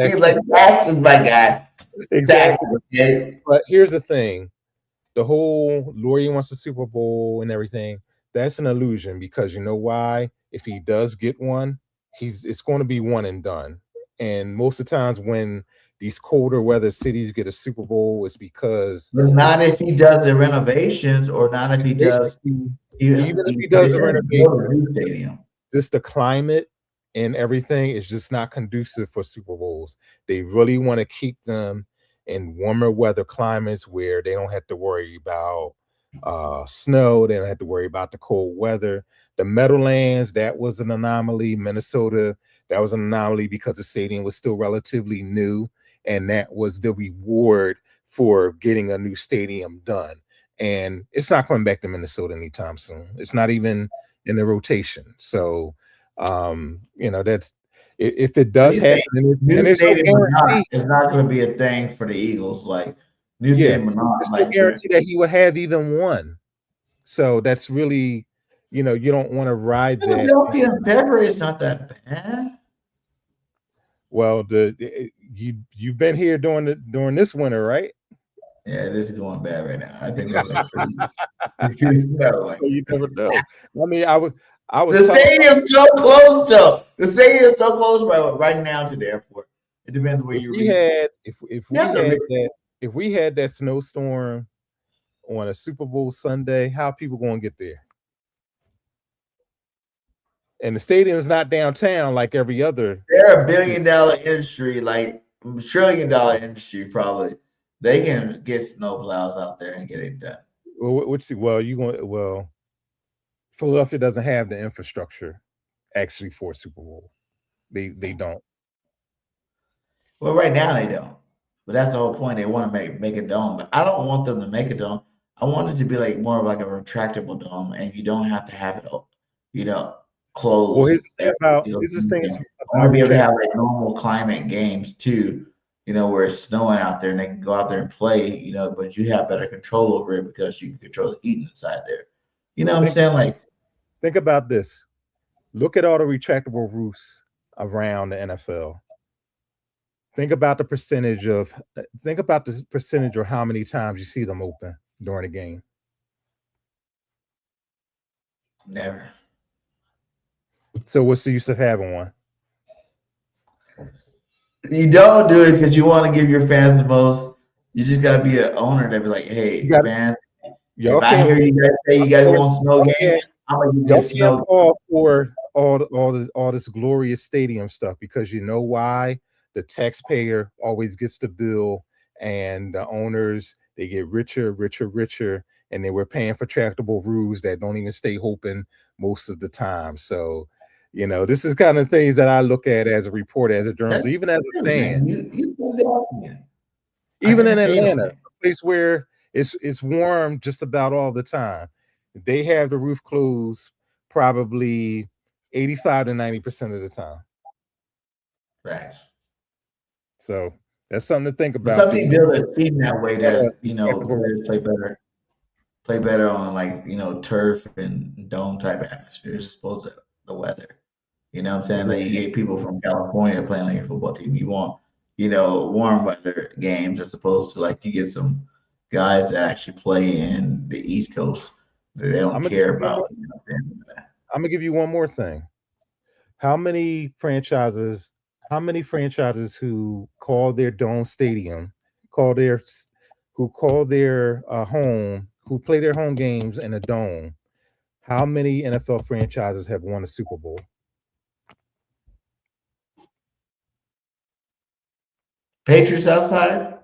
He's like taxes, my guy. Exactly. Taxes. But here's the thing: the whole Lori wants the Super Bowl and everything. That's an illusion, because you know why? If he does get one, it's going to be one and done. And most of the times when these colder weather cities get a Super Bowl, it's because not if he does the renovations, or not if he does even if he does the renovation. Just the climate and everything is just not conducive for Super Bowls. They really want to keep them in warmer weather climates where they don't have to worry about snow. They don't have to worry about the cold weather. The Meadowlands, that was an anomaly. Minnesota, that was an anomaly because the stadium was still relatively new, and that was the reward for getting a new stadium done. And it's not coming back to Minnesota anytime soon. It's not even in the rotation. So that's if it does happen, it's not going to be a thing for the Eagles. Like there's no guarantee that he would have even one. So that's really, you don't want to ride that. Philadelphia in February is not that bad. Well, you've been here during this winter, right? Yeah, it is going bad right now. I think that's you never know. I mean, I was. The stadium's so close, though. The stadium's so close right now to the airport. It depends where you had. If we had that snowstorm on a Super Bowl Sunday, how are people going to get there? And the stadium's not downtown like every other. They're $1 billion industry, like $1 trillion industry, probably. They can get snowplows out there and get it done. Philadelphia doesn't have the infrastructure actually for Super Bowl. They don't. Well, right now they don't. But that's the whole point. They want to make a dome. But I don't want them to make a dome. I want it to be like more of like a retractable dome, and you don't have to have it, closed. Well, here's the thing. I want to be able to have like normal climate games too. Where it's snowing out there and they can go out there and play, but you have better control over it because you can control the heat inside there. You know what I'm saying? Like, think about this. Look at all the retractable roofs around the NFL. Think about the percentage of how many times you see them open during a game. Never. So what's the use of having one? You don't do it because you want to give your fans the most. You just gotta be an owner that be like, hey, fans, if I hear you guys say you guys want snow game, I'm gonna give you snow. All for all this glorious stadium stuff, because you know why? The taxpayer always gets the bill, and the owners, they get richer, and then we're paying for tractable rules that don't even stay open most of the time. So, this is kind of things that I look at as a reporter, as a journalist, That's even as a true, fan. man. You put that on you. I Even in never hate on Atlanta, it. a place where it's warm just about all the time, they have the roof closed probably 85 to 90% of the time. Right. So that's something to think But about. some people build a team that way that Tractable players play better on like turf and dome type atmospheres as opposed to the weather. You know what I'm saying? Like you get people from California playing on your football team. You want warm weather games as opposed to like you get some guys that actually play in the East Coast that they don't care about. I'm gonna give you one more thing. How many franchises who call their dome stadium, who play their home games in a dome? How many NFL franchises have won a Super Bowl? Patriots outside.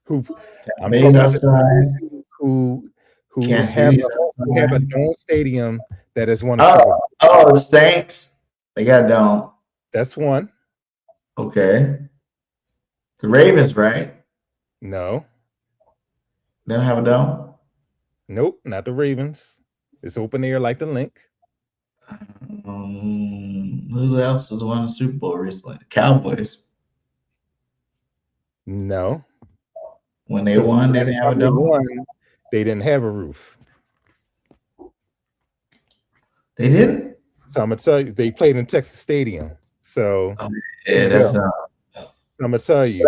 I'm talking about outside. Who have a dome stadium that has won a Super Bowl. Oh, the Saints. They got a dome. That's one. Okay. The Ravens, right? No. They don't have a dome? Nope, not the Ravens. It's open air like the Link. Who else has won the Super Bowl recently? The Cowboys. No. When they won, they didn't have a dome? They didn't have a roof. They didn't? So I'm going to tell you, they played in Texas Stadium. So yeah, that's not. So I'm going to tell you.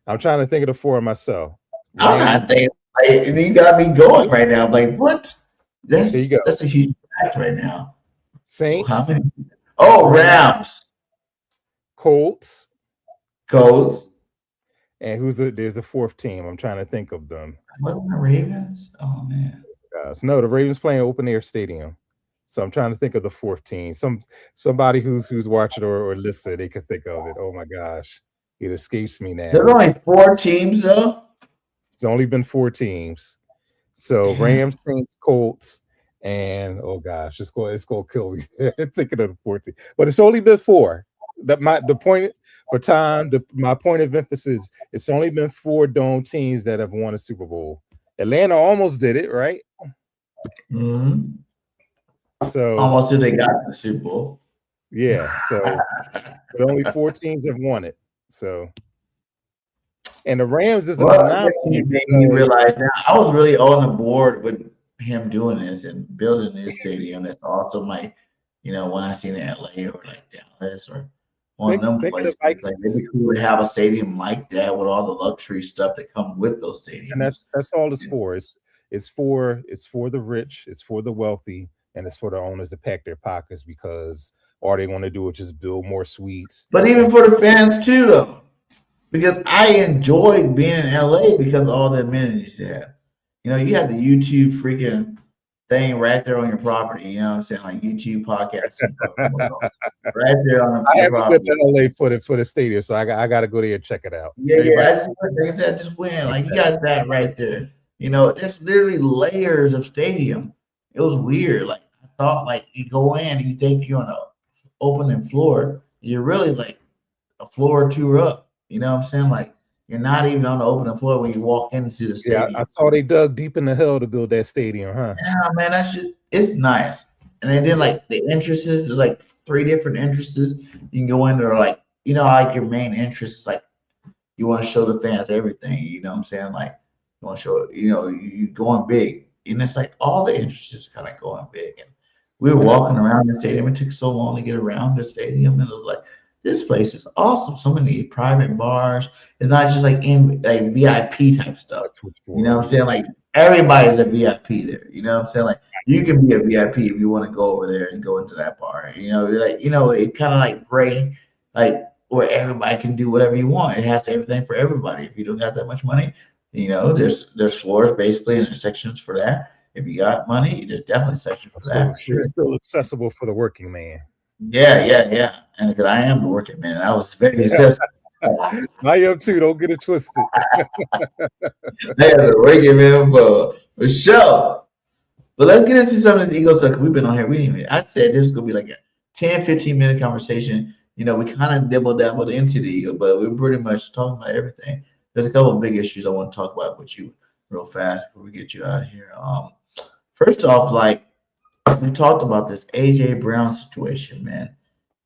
I'm trying to think of the four myself. I'm not thinking. You got me going right now. I'm like, what? That's a huge fact right now. Saints. How many? Oh, Rams. Colts. And there's the fourth team. I'm trying to think of them. Wasn't the Ravens? Oh man. No, the Ravens playing open air stadium. So I'm trying to think of the fourth team. Somebody who's watching or listening, they could think of it. Oh my gosh. It escapes me now. There's only 4 teams though. It's only been 4 teams. So Rams, Saints, Colts, and oh gosh, it's going to kill me thinking of the 14. But it's only been 4. My point of emphasis, it's only been 4 dome teams that have won a Super Bowl. Atlanta almost did it, right? Mm-hmm. So almost did they got the Super Bowl. Yeah. So but only 4 teams have won it. So and the Rams is you made me realize now I was really on the board with him doing this and building this stadium. That's also my, when I seen it in LA or like Dallas or one of them places. Like maybe we would have a stadium like that with all the luxury stuff that comes with those stadiums. And that's all it's for. It's for the rich, it's for the wealthy, and it's for the owners to pack their pockets because all they want to do is just build more suites. But even for the fans too, though. Because I enjoyed being in LA because of all the amenities they have. You have the YouTube freaking thing right there on your property. You know what I'm saying? Like YouTube podcasting. Right there on the property. I haven't been to LA for the stadium, so I got to go there and check it out. Yeah. I just went. Like you got that right there. There's literally layers of stadium. It was weird. Like I thought, like you go in and you think you're on an opening floor. You're really like a floor or 2 up. You know what I'm saying? Like you're not even on the opening floor when you walk into the stadium. Yeah, I saw they dug deep in the hill to build that stadium, huh? Yeah, man, it's nice. And then like the entrances, there's like 3 different entrances. You can go in there, like like your main entrance, like you want to show the fans everything. You know what I'm saying? Like you want to show, you going big, and it's like all the entrances kind of going big. And we were walking around the stadium. It took so long to get around the stadium, and it was like, this place is awesome. So many private bars. It's not just like VIP type stuff. You know what I'm saying? Like everybody's a VIP there. You know what I'm saying? Like you can be a VIP if you want to go over there and go into that bar. It kind of like great, like where everybody can do whatever you want. It has everything for everybody. If you don't got that much money, there's floors basically and there's sections for that. If you got money, there's definitely sections for that. So it's still accessible for the working man. Yeah. And because I am the working man, I was very accessible. I am too. Don't get it twisted. Hey, Reagan, man, for sure. But let's get into some of this ego stuff. We've been on here. We didn't even, I said this was going to be like a 10, 15-minute conversation. You know, we kind of dabbled into the ego, but we're pretty much talking about everything. There's a couple of big issues I want to talk about with you real fast before we get you out of here. First off, like we talked about this AJ Brown situation, man.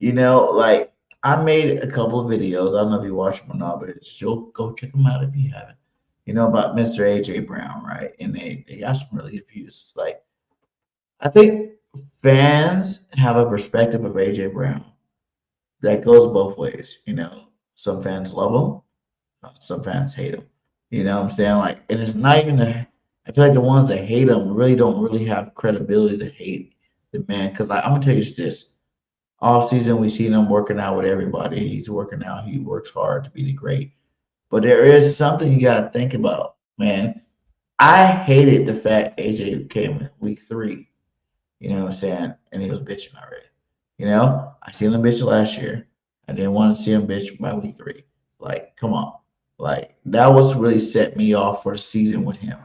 You know, like I made a couple of videos. I don't know if you watched them or not, but you'll go check them out if you haven't. You know, about Mr. AJ Brown, right? And they got some really good views. Like I think fans have a perspective of AJ Brown that goes both ways. You know, some fans love him, some fans hate him. You know what I'm saying? Like, and it's not even the. I feel like the ones that hate him really don't really have credibility to hate the man. Because I'm gonna tell you this: all season we seen him working out with everybody. He's working out. He works hard to be the great. But there is something you gotta think about, man. I hated the fact AJ came in week 3. You know what I'm saying? And he was bitching already. You know, I seen him bitch last year. I didn't want to see him bitch by week 3. Like, come on. Like, that was really set me off for the season with him.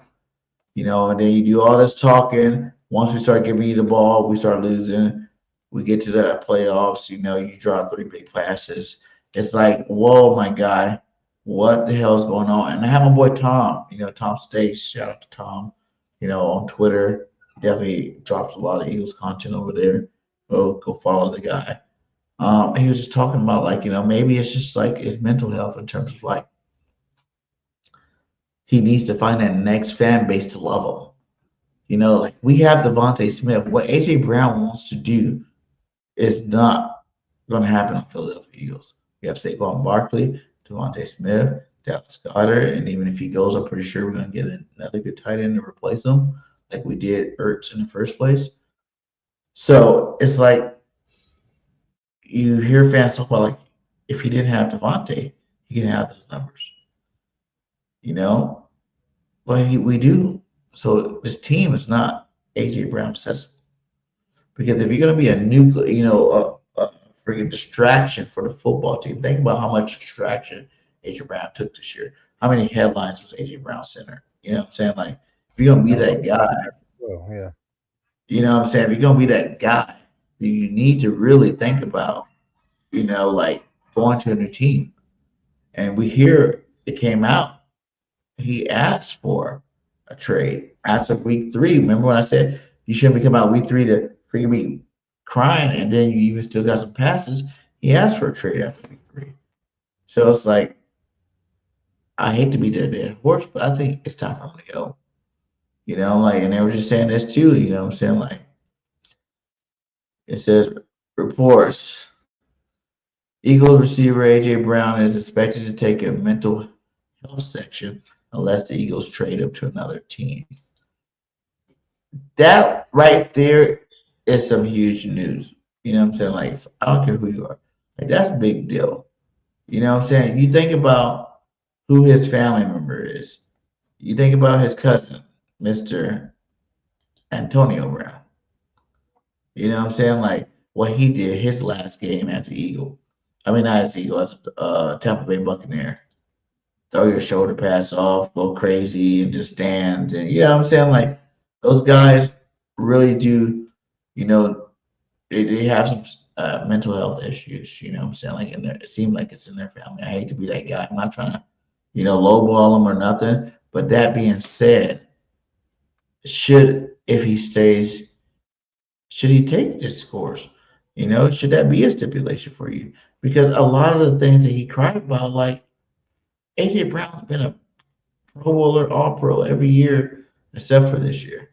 You know, and then you do all this talking. Once we start giving you the ball, we start losing. We get to the playoffs, you know, you draw 3 big passes. It's like, whoa, my guy, what the hell is going on? And I have my boy Tom, you know, Tom Stace, shout out to Tom, you know, on Twitter. Definitely drops a lot of Eagles content over there. Go follow the guy. He was just talking about, like, you know, maybe it's just like his mental health in terms of like he needs to find that next fan base to love him. You know, like we have Devontae Smith. What AJ Brown wants to do is not going to happen on Philadelphia Eagles. We have Saquon Barkley, Devontae Smith, Dallas Goedert, and even if he goes, I'm pretty sure we're going to get another good tight end to replace him, like we did Ertz in the first place. So it's like you hear fans talk about, like, if he didn't have Devontae, he can have those numbers. You know, but we do. So this team is not AJ Brown accessible, because if you're going to be a nuclear, you know, a freaking distraction for the football team, think about how much distraction AJ Brown took this year. How many headlines was AJ Brown center? You know what I'm saying? Like, if you're going to be that guy, Oh, yeah. you know what I'm saying? If you're going to be that guy, then you need to really think about, you know, like going to a new team. And we hear it came out. He asked for a trade after week 3. Remember when I said you shouldn't be coming out week 3 to freaking be crying, and then you even still got some passes? He asked for a trade after week 3. So it's like, I hate to be the dead horse, but I think it's time for him to go. You know, like, and they were just saying this too, you know what I'm saying? Like, it says reports. Eagles receiver AJ Brown is expected to take a mental health section unless the Eagles trade him to another team. That right there is some huge news. You know what I'm saying? Like, I don't care who you are. Like, that's a big deal. You know what I'm saying? You think about who his family member is. You think about his cousin, Mr. Antonio Brown. You know what I'm saying? Like, what he did his last game as an Eagle. I mean, not as an Eagle, as a Tampa Bay Buccaneer. Throw your shoulder pads off, go crazy, and just dance. And you know what I'm saying? Like, those guys really do, you know, they have some mental health issues, you know what I'm saying? Like, it seems like it's in their family. I hate to be that guy. I'm not trying to, you know, lowball them or nothing. But that being said, if he stays, should he take this course? You know, should that be a stipulation for you? Because a lot of the things that he cried about, like, AJ Brown's been a Pro Bowler, All Pro every year except for this year,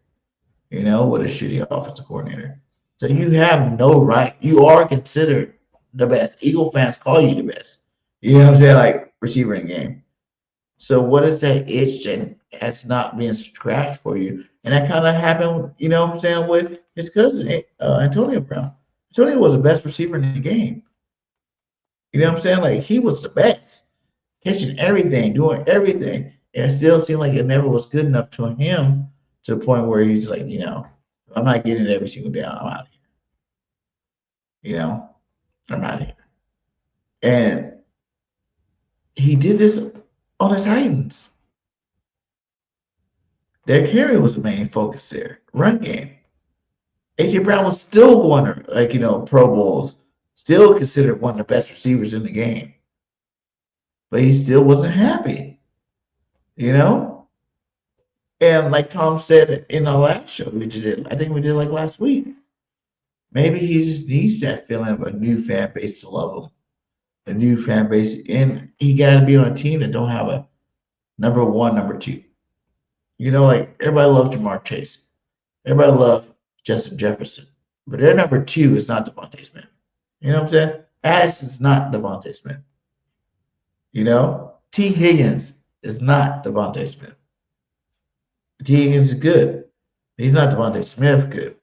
you know, with a shitty offensive coordinator. So you have no right. You are considered the best. Eagle fans call you the best. You know what I'm saying? Like, receiver in the game. So what is that itch that's not being scratched for you? And that kind of happened, you know what I'm saying, with his cousin, Antonio Brown. Antonio was the best receiver in the game. You know what I'm saying? Like, he was the best. Catching everything, doing everything. And it still seemed like it never was good enough to him, to the point where he's like, you know, I'm not getting it every single day. I'm out of here. You know, I'm out of here. And he did this on the Titans. Derrick Henry was the main focus there. Run game. AJ Brown was still going to Pro Bowls, still considered one of the best receivers in the game. But he still wasn't happy. And like Tom said in our last show we did, I think we did like last week. Maybe he just needs that feeling of a new fan base to love him. A new fan base. And he got to be on a team that don't have a number one, number two. Like everybody loves Jamar Chase. Everybody loves Justin Jefferson. But their number two is not Devontae Smith. You know what I'm saying? Addison's not Devontae Smith. T. Higgins is not Devontae Smith. T. Higgins is good. He's not Devontae Smith good.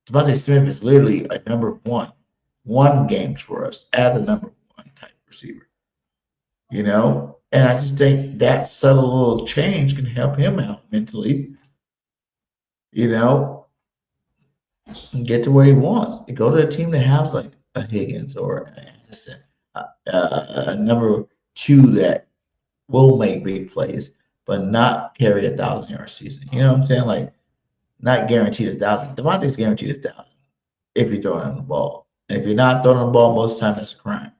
Devontae Smith is literally a number one. Won games for us as a number one type receiver. And I just think that subtle little change can help him out mentally, and get to where he wants. To go to a team that has like a Higgins or Anderson, a number two that will make big plays, but not carry 1,000-yard season. You know what I'm saying? Like, not guaranteed 1,000. Devontae's guaranteed 1,000 if you throw him the ball. And if you're not throwing the ball most of the time, that's a crime.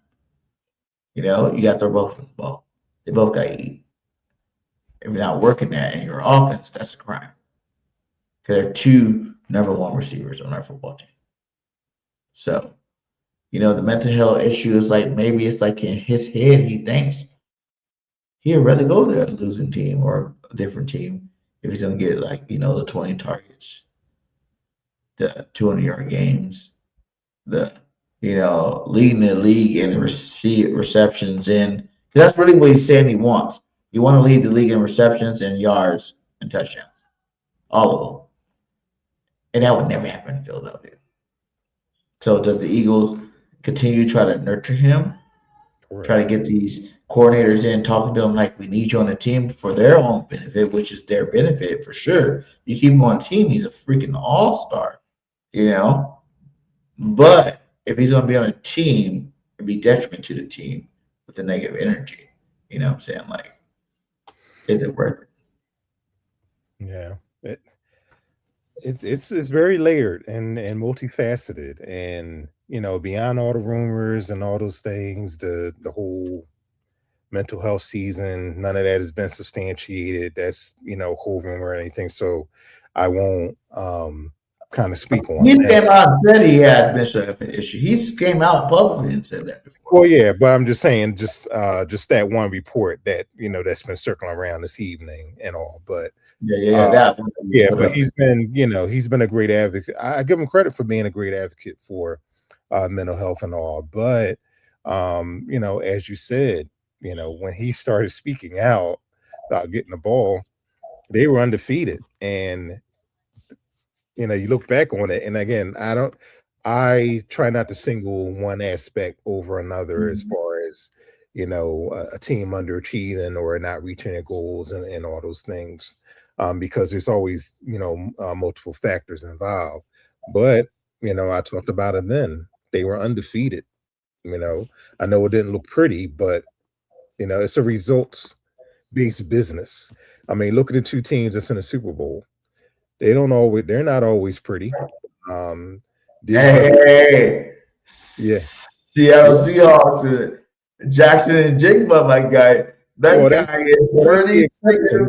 You got to throw both of the ball. They both got to eat. If you're not working that in your offense, that's a crime. Because there are two number one receivers on our football team. So, the mental health issue is like, maybe it's like in his head, he thinks he'd rather go to a losing team or a different team if he's going to get like, the 20 targets, the 200-yard games, the, leading the league in receptions in. That's really what he's saying he wants. You want to lead the league in receptions and yards and touchdowns. All of them. And that would never happen in Philadelphia. So does the Eagles continue to try to nurture him? Correct. Try to get these coordinators in, talking to them like, we need you on the team for their own benefit, which is their benefit for sure. You keep him on the team, he's a freaking all-star, But if he's going to be on a team, it'd be detriment to the team with the negative energy. You know what I'm saying? Like, is it worth it? Yeah. It's very layered and multifaceted, and beyond all the rumors and all those things, the whole mental health season, none of that has been substantiated. That's whole rumor or anything. So I won't kind of speak on. He came out and said he has mental health issue. He came out publicly and said that before. Well, yeah, but I'm just saying, just that one report that that's been circling around this evening and all. But but he's been a great advocate. I give him credit for being a great advocate for mental health and all. But as you said, when he started speaking out about getting the ball, they were undefeated, and you look back on it, and again, I try not to single one aspect over another as far as a team underachieving or not reaching their goals and all those things, because there's always multiple factors involved. But I talked about it then. They were undefeated. I know it didn't look pretty, but it's a results-based business. I mean, look at the two teams that's in the Super Bowl. They're not always pretty. Hey, Seattle Seahawks, Jackson and Jigba, my guy. That guy is pretty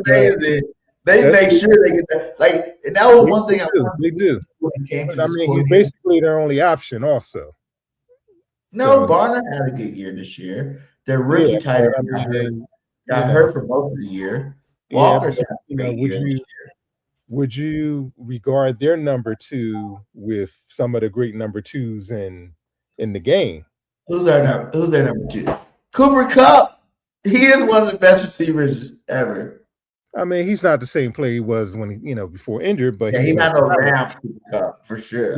amazing. They make sure they get that. Like, and that was one thing they do. But, he's basically their only option, also. No, Barner had a good year this year. Their rookie tight end got hurt for most of the year. Walker's had a great year this year. Would you regard their number two with some of the great number twos in the game? Who's their number two? Cooper Kupp. He is one of the best receivers ever. I mean, he's not the same player he was when he, before injured, but he's not no Rams Cooper Kupp for sure.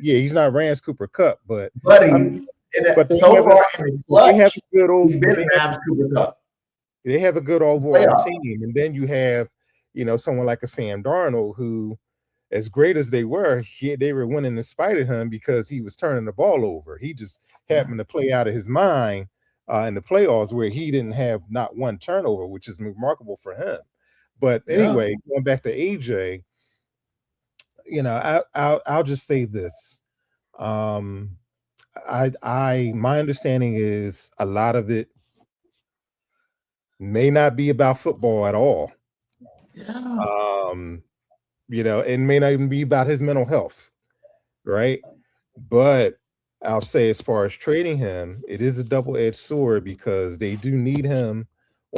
He's not Rams Cooper Kupp, but so far in the clutch, he's been Rams Cooper Kupp. They have a good overall team, and then you have someone like a Sam Darnold, who, as great as they were winning in spite of him because he was turning the ball over. He just happened to play out of his mind in the playoffs where he didn't have not one turnover, which is remarkable for him. But Yeah. anyway, going back to AJ, I'll just say this. My understanding is a lot of it may not be about football at all. Yeah. It may not even be about his mental health, right? But I'll say, as far as trading him, it is a double-edged sword because they do need him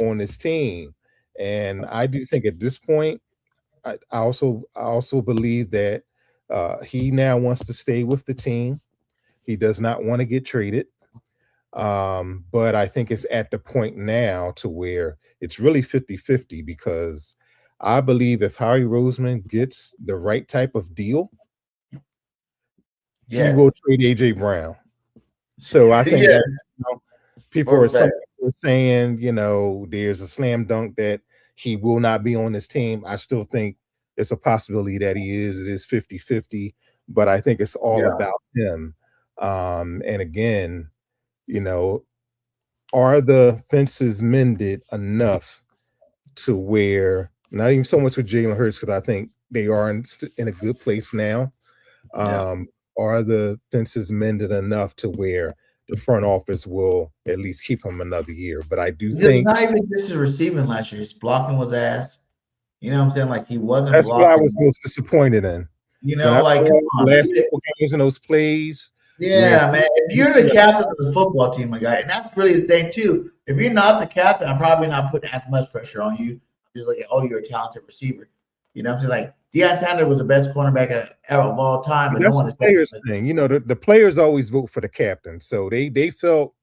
on this team. And I do think at this point, I also believe that he now wants to stay with the team. He does not want to get traded. But I think it's at the point now to where it's really 50-50 because I believe if Howie Roseman gets the right type of deal, he will trade AJ Brown. So I think that people are saying, there's a slam dunk that he will not be on this team. I still think it's a possibility that he is. It is 50-50, but I think it's all about him. And again, are the fences mended enough to where, not even so much with Jalen Hurts, because I think they are in a good place now. Are the fences mended enough to where the front office will at least keep him another year? But I do think not even just his receiving last year. His blocking was ass. You know what I'm saying? Like he wasn't. That's blocking. what I was most disappointed in. When I saw the last couple games in those plays. Yeah, man. If you're the captain of the football team, my guy, and that's really the thing too. If you're not the captain, I'm probably not putting as much pressure on you. I'm just like, oh, you're a talented receiver. You know what I'm saying? Like Deion Sanders was the best cornerback of all time, but that's no one the players thing. The players always vote for the captain, so they felt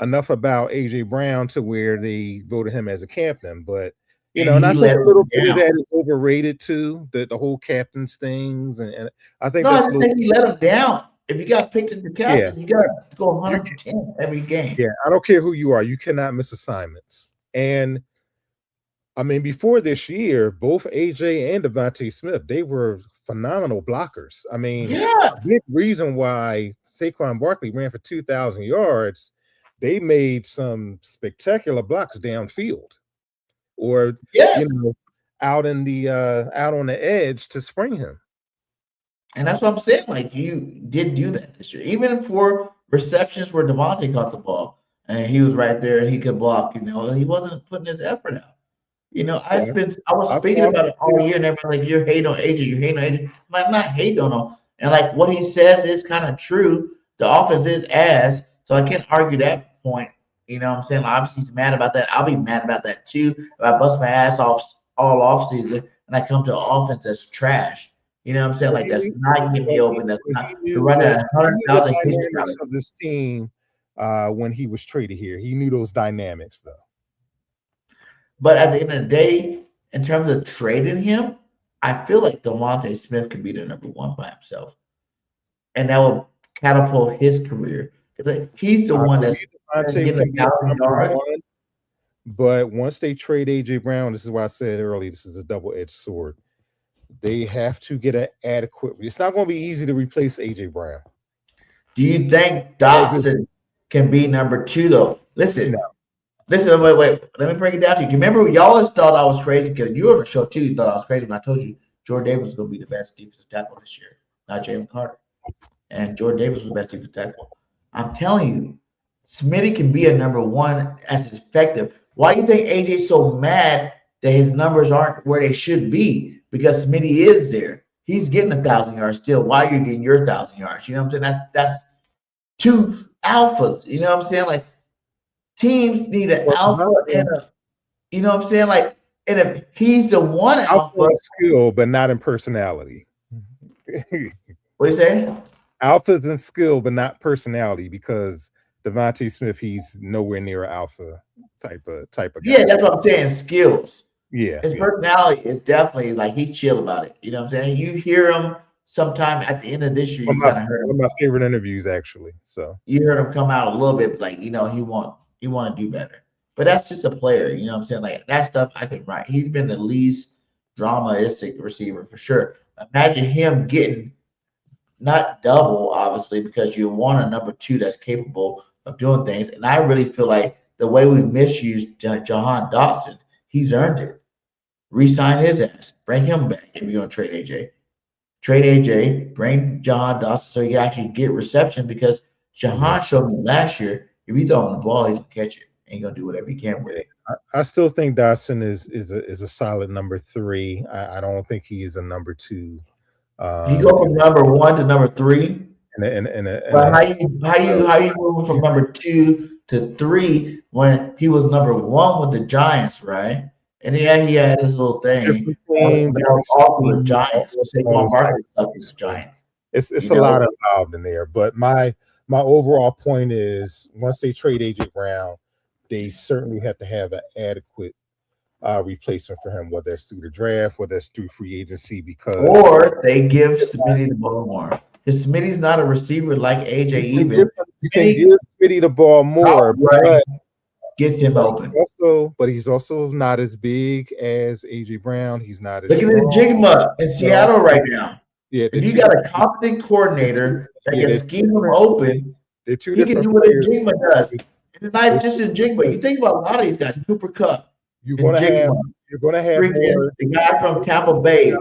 enough about AJ Brown to where they voted him as a captain. But and I think a little bit of that is overrated too. The whole captain's things, and I think I think he let him down. If you got picked in the captain, you got to go 110 every game. Yeah, I don't care who you are. You cannot miss assignments. And I mean, before this year, both AJ and Devontae Smith, they were phenomenal blockers. I mean, a big reason why Saquon Barkley ran for 2,000 yards, they made some spectacular blocks downfield, or out on the edge to spring him. And that's what I'm saying. Like you did do that this year, even for receptions where Devontae caught the ball and he was right there and he could block. He wasn't putting his effort out. I was thinking about it all year, and everyone like, you're hating on AJ, you're hating on AJ. I'm not hating on him, and like what he says is kind of true. The offense is ass, so I can't argue that point. You know what I'm saying? Like, obviously he's mad about that. I'll be mad about that too. If I bust my ass off all offseason and I come to an offense that's trash. You know what I'm saying? Like that's not getting me open. That's not to run at 100,000 of this team when he was traded here. He knew those dynamics though. But at the end of the day, in terms of trading him, I feel like Devontae Smith could be the number one by himself, and that will catapult his career. He's the one that's getting 1,000 yards. But once they trade AJ Brown, this is why I said earlier, this is a double-edged sword. They have to get an adequate. It's not going to be easy to replace AJ Brown. Do you think Dotson can be number two though? Listen. No. Listen, wait. Let me break it down to you. Remember, y'all always thought I was crazy because you were on the show too. You thought I was crazy when I told you Jordan Davis was going to be the best defensive tackle this year, not Jalen Carter. And Jordan Davis was the best defensive tackle. I'm telling you, Smitty can be a number one as effective. Why do you think AJ's so mad that his numbers aren't where they should be? Because Smitty is there. He's getting 1,000 yards still. Why are you getting your 1,000 yards? You know what I'm saying? That's two alphas. You know what I'm saying? Like, teams need an alpha and a, you know what I'm saying? Like, and if he's the one alpha skill, but not in personality. What you say? Alpha's in skill, but not personality, because Devontae Smith, he's nowhere near an alpha type of guy. Yeah, that's what I'm saying. Skills. Yeah. His personality is definitely like he's chill about it. You know what I'm saying? You hear him sometime at the end of this year. You kind of heard him. One of my favorite interviews, actually. So you heard him come out a little bit like, he want to do better. But that's just a player, you know what I'm saying? Like that stuff I can write. He's been the least dramaistic receiver for sure. Imagine him getting not double, obviously, because you want a number two that's capable of doing things. And I really feel like the way we misused Jahan Dotson, he's earned it. Re-sign his ass. Bring him back if you're going to trade AJ. Trade AJ, bring Jahan Dotson so he can actually get reception because Jahan showed me last year, if you throw him the ball, he's going to catch it. And he's going to do whatever he can with it. I still think Dotson is a solid number 3. I don't think he is a number 2. He go from number 1 to number 3. But how you moving from number 2 to 3 when he was number 1 with the Giants, right? And he had this little thing off the Giants. So Saquon Barkley stuck with the Giants. It's a lot involved in there. But my overall point is once they trade AJ Brown, they certainly have to have an adequate replacement for him, whether that's through the draft, whether that's through free agency, or they give Smitty the ball more. Because Smitty's not a receiver like AJ even. You can give Smitty the ball more, but gets him open. But he's also not as big as AJ Brown. He's not as look at the Jigma in Seattle right now. Yeah, if you got a competent coordinator that can scheme him open, he can do what a Jigma does. And not just in Jigma. You think about a lot of these guys, Cooper Kupp. You're gonna have more. The guy from Tampa Bay,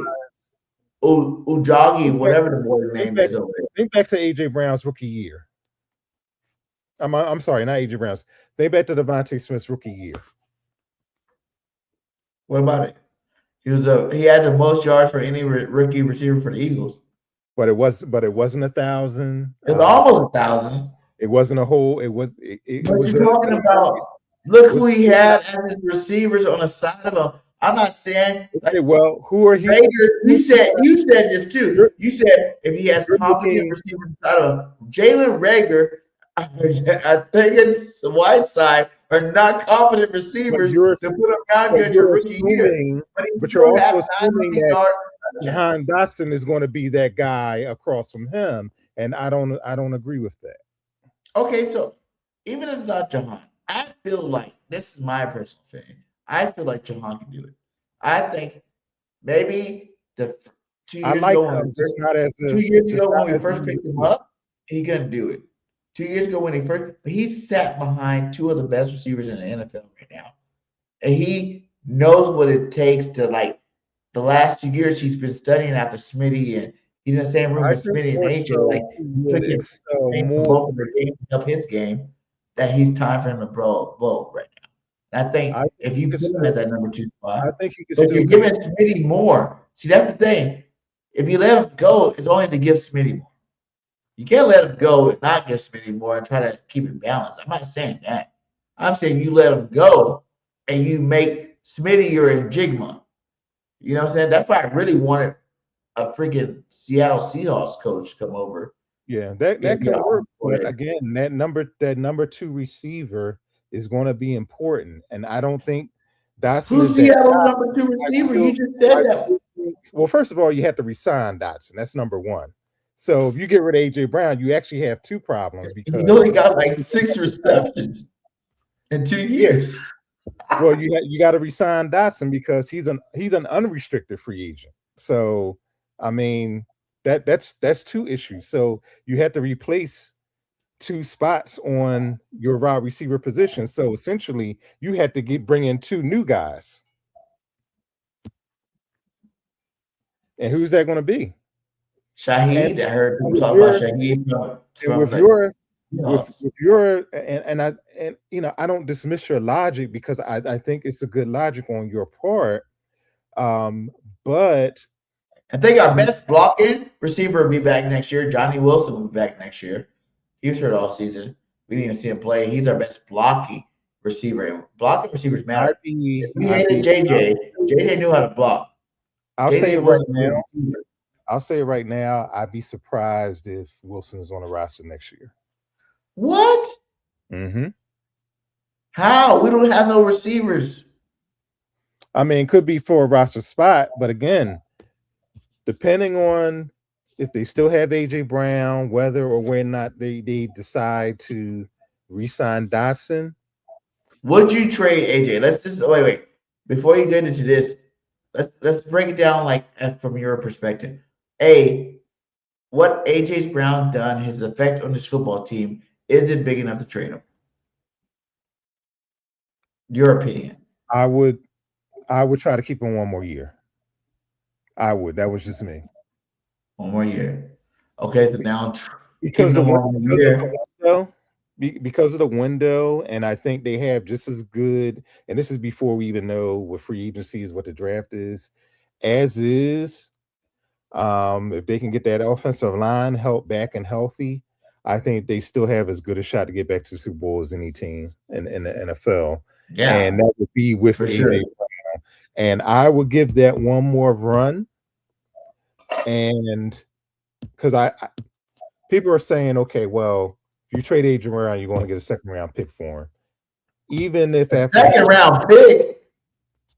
Ujagi, whatever the boy's name is over there. Think back to AJ Brown's rookie year. I'm sorry, not AJ Brown's. Think back to Devontae Smith's rookie year. What about it? He had the most yards for any rookie receiver for the Eagles. But it wasn't 1,000. It was almost 1,000. It wasn't a whole. It was. You're talking about. Look who he had as his receivers on the side of him. I'm not saying. Well, who are he? You said this too. You said if he has competent receivers on the side of him, Jalen Reagor, I think it's the Whiteside are not competent receivers to put him down here your rookie year. But you're also assuming that Jahan Dotson is going to be that guy across from him, and I don't agree with that. Okay, so even if not Jahan, I feel like this is my personal opinion. I feel like Jahan can do it. I think maybe the 2 years ago when we first picked him up, he couldn't do it. 2 years ago when but he sat behind 2 of the best receivers in the NFL right now. And he knows what it takes to the last 2 years he's been studying after Smitty, and he's in the same room with Smitty and AJ, both of their game to help his game, that he's time for him to blow right now. And I think if you put him at that number 2 spot, I think but you're giving Smitty more. See, that's the thing. If you let him go, it's only to give Smitty more. You can't let him go and not give Smitty more and try to keep it balanced. I'm not saying that. I'm saying you let him go and you make Smitty your Jigma. You know what I'm saying? That's why I really wanted a freaking Seattle Seahawks coach to come over. Yeah, that can work. But again, that number 2 receiver is going to be important, and I don't think Dotson. Who's Seattle's number 2 receiver? You just said that. Well, first of all, you have to resign Dotson. That's number 1. So if you get rid of AJ Brown, you actually have 2 problems because he only got 6 receptions in 2 years. Well, you got to resign Dotson because he's an unrestricted free agent. So I mean that's 2 issues. So you have to replace 2 spots on your wide receiver position. So essentially, you had to bring in 2 new guys. And who's that going to be? Shaheed. I heard people talk about Shaheed. I don't dismiss your logic because I think it's a good logic on your part. But I think our best blocking receiver will be back next year. Johnny Wilson will be back next year. He was hurt all season. We didn't even see him play. He's our best blocking receiver. Blocking receivers matter. We hated JJ. JJ knew how to block. I'll say it right now. I'd be surprised if Wilson is on the roster next year. What? Mm-hmm. How? We don't have no receivers. I mean, it could be for a roster spot, but again, depending on if they still have AJ Brown, whether or when not they decide to re-sign Dotson. Would you trade AJ? Let's just wait. Before you get into this, let's break it down from your perspective. What AJ Brown done, his effect on this football team, is it big enough to trade him? Your opinion. I would try to keep him one more year. I would. That was just me. One more year. Okay, so now Because keeping the them one more year. window, because of the window, and I think they have just as good. And this is before we even know what free agency is, what the draft is. As is, if they can get that offensive line help back and healthy, I think they still have as good a shot to get back to the Super Bowl as any team in the NFL. Yeah, And that would be with for AJ sure. Brown. And I would give that one more run. And because people are saying, okay, well, if you trade AJ Brown, you're going to get a second round pick for him. Even if after Second round pick.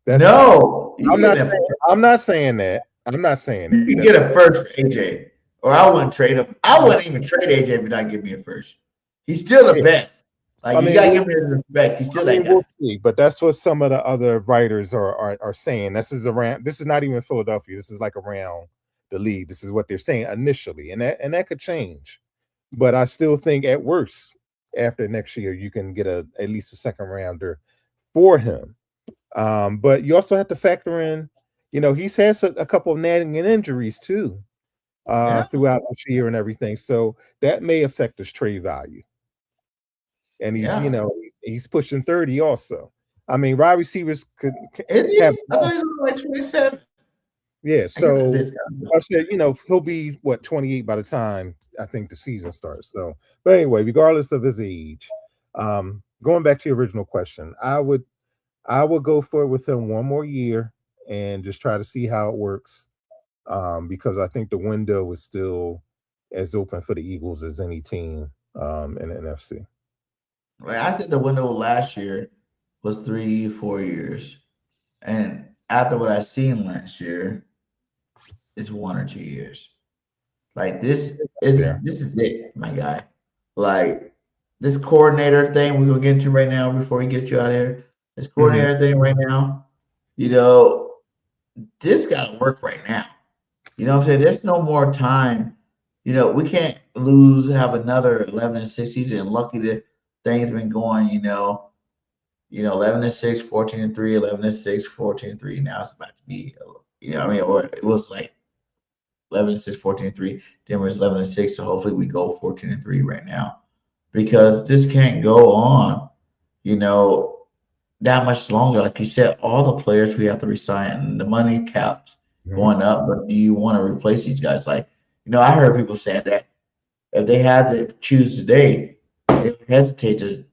No, I'm not saying that. I'm not saying you can get a first for AJ, or I wouldn't trade him. I wouldn't even trade AJ if you not give me a first. He's still the best. Like you gotta give me the respect. He's still that guy. We'll see, but that's what some of the other writers are saying. This is not even Philadelphia. This is like around the league. This is what they're saying initially, and that could change. But I still think at worst, after next year, you can get at least a second rounder for him. But you also have to factor in, he's had a couple of nagging injuries too throughout this year and everything. So that may affect his trade value. And he's, he's pushing 30 also. I mean, wide receivers could Is he? I thought he was like 27. Yeah, so I said, he'll be 28 by the time I think the season starts. So, but anyway, regardless of his age, going back to your original question, I would go for it with him one more year and just try to see how it works. Because I think the window is still as open for the Eagles as any team in the NFC. Like I said, the window last year was 3-4 years, and after what I seen last year, it's 1 or 2 years. Like this is it, my guy. Like this coordinator thing we're gonna get into right now before we get you out of here. This coordinator thing right now, this gotta work right now. You know what I'm saying? There's no more time. We can't have another 11-6 season. Lucky that things been going, 11-6, 14-3, 11-6, 14-3. Now it's about to be, or it was like 11-6, 14-3. Then it's 11-6. So hopefully we go 14-3 right now, because this can't go on, that much longer. Like you said, all the players we have to resign, and the money caps going up. But do you want to replace these guys? Like, I heard people saying that if they had to choose today, they would hesitate to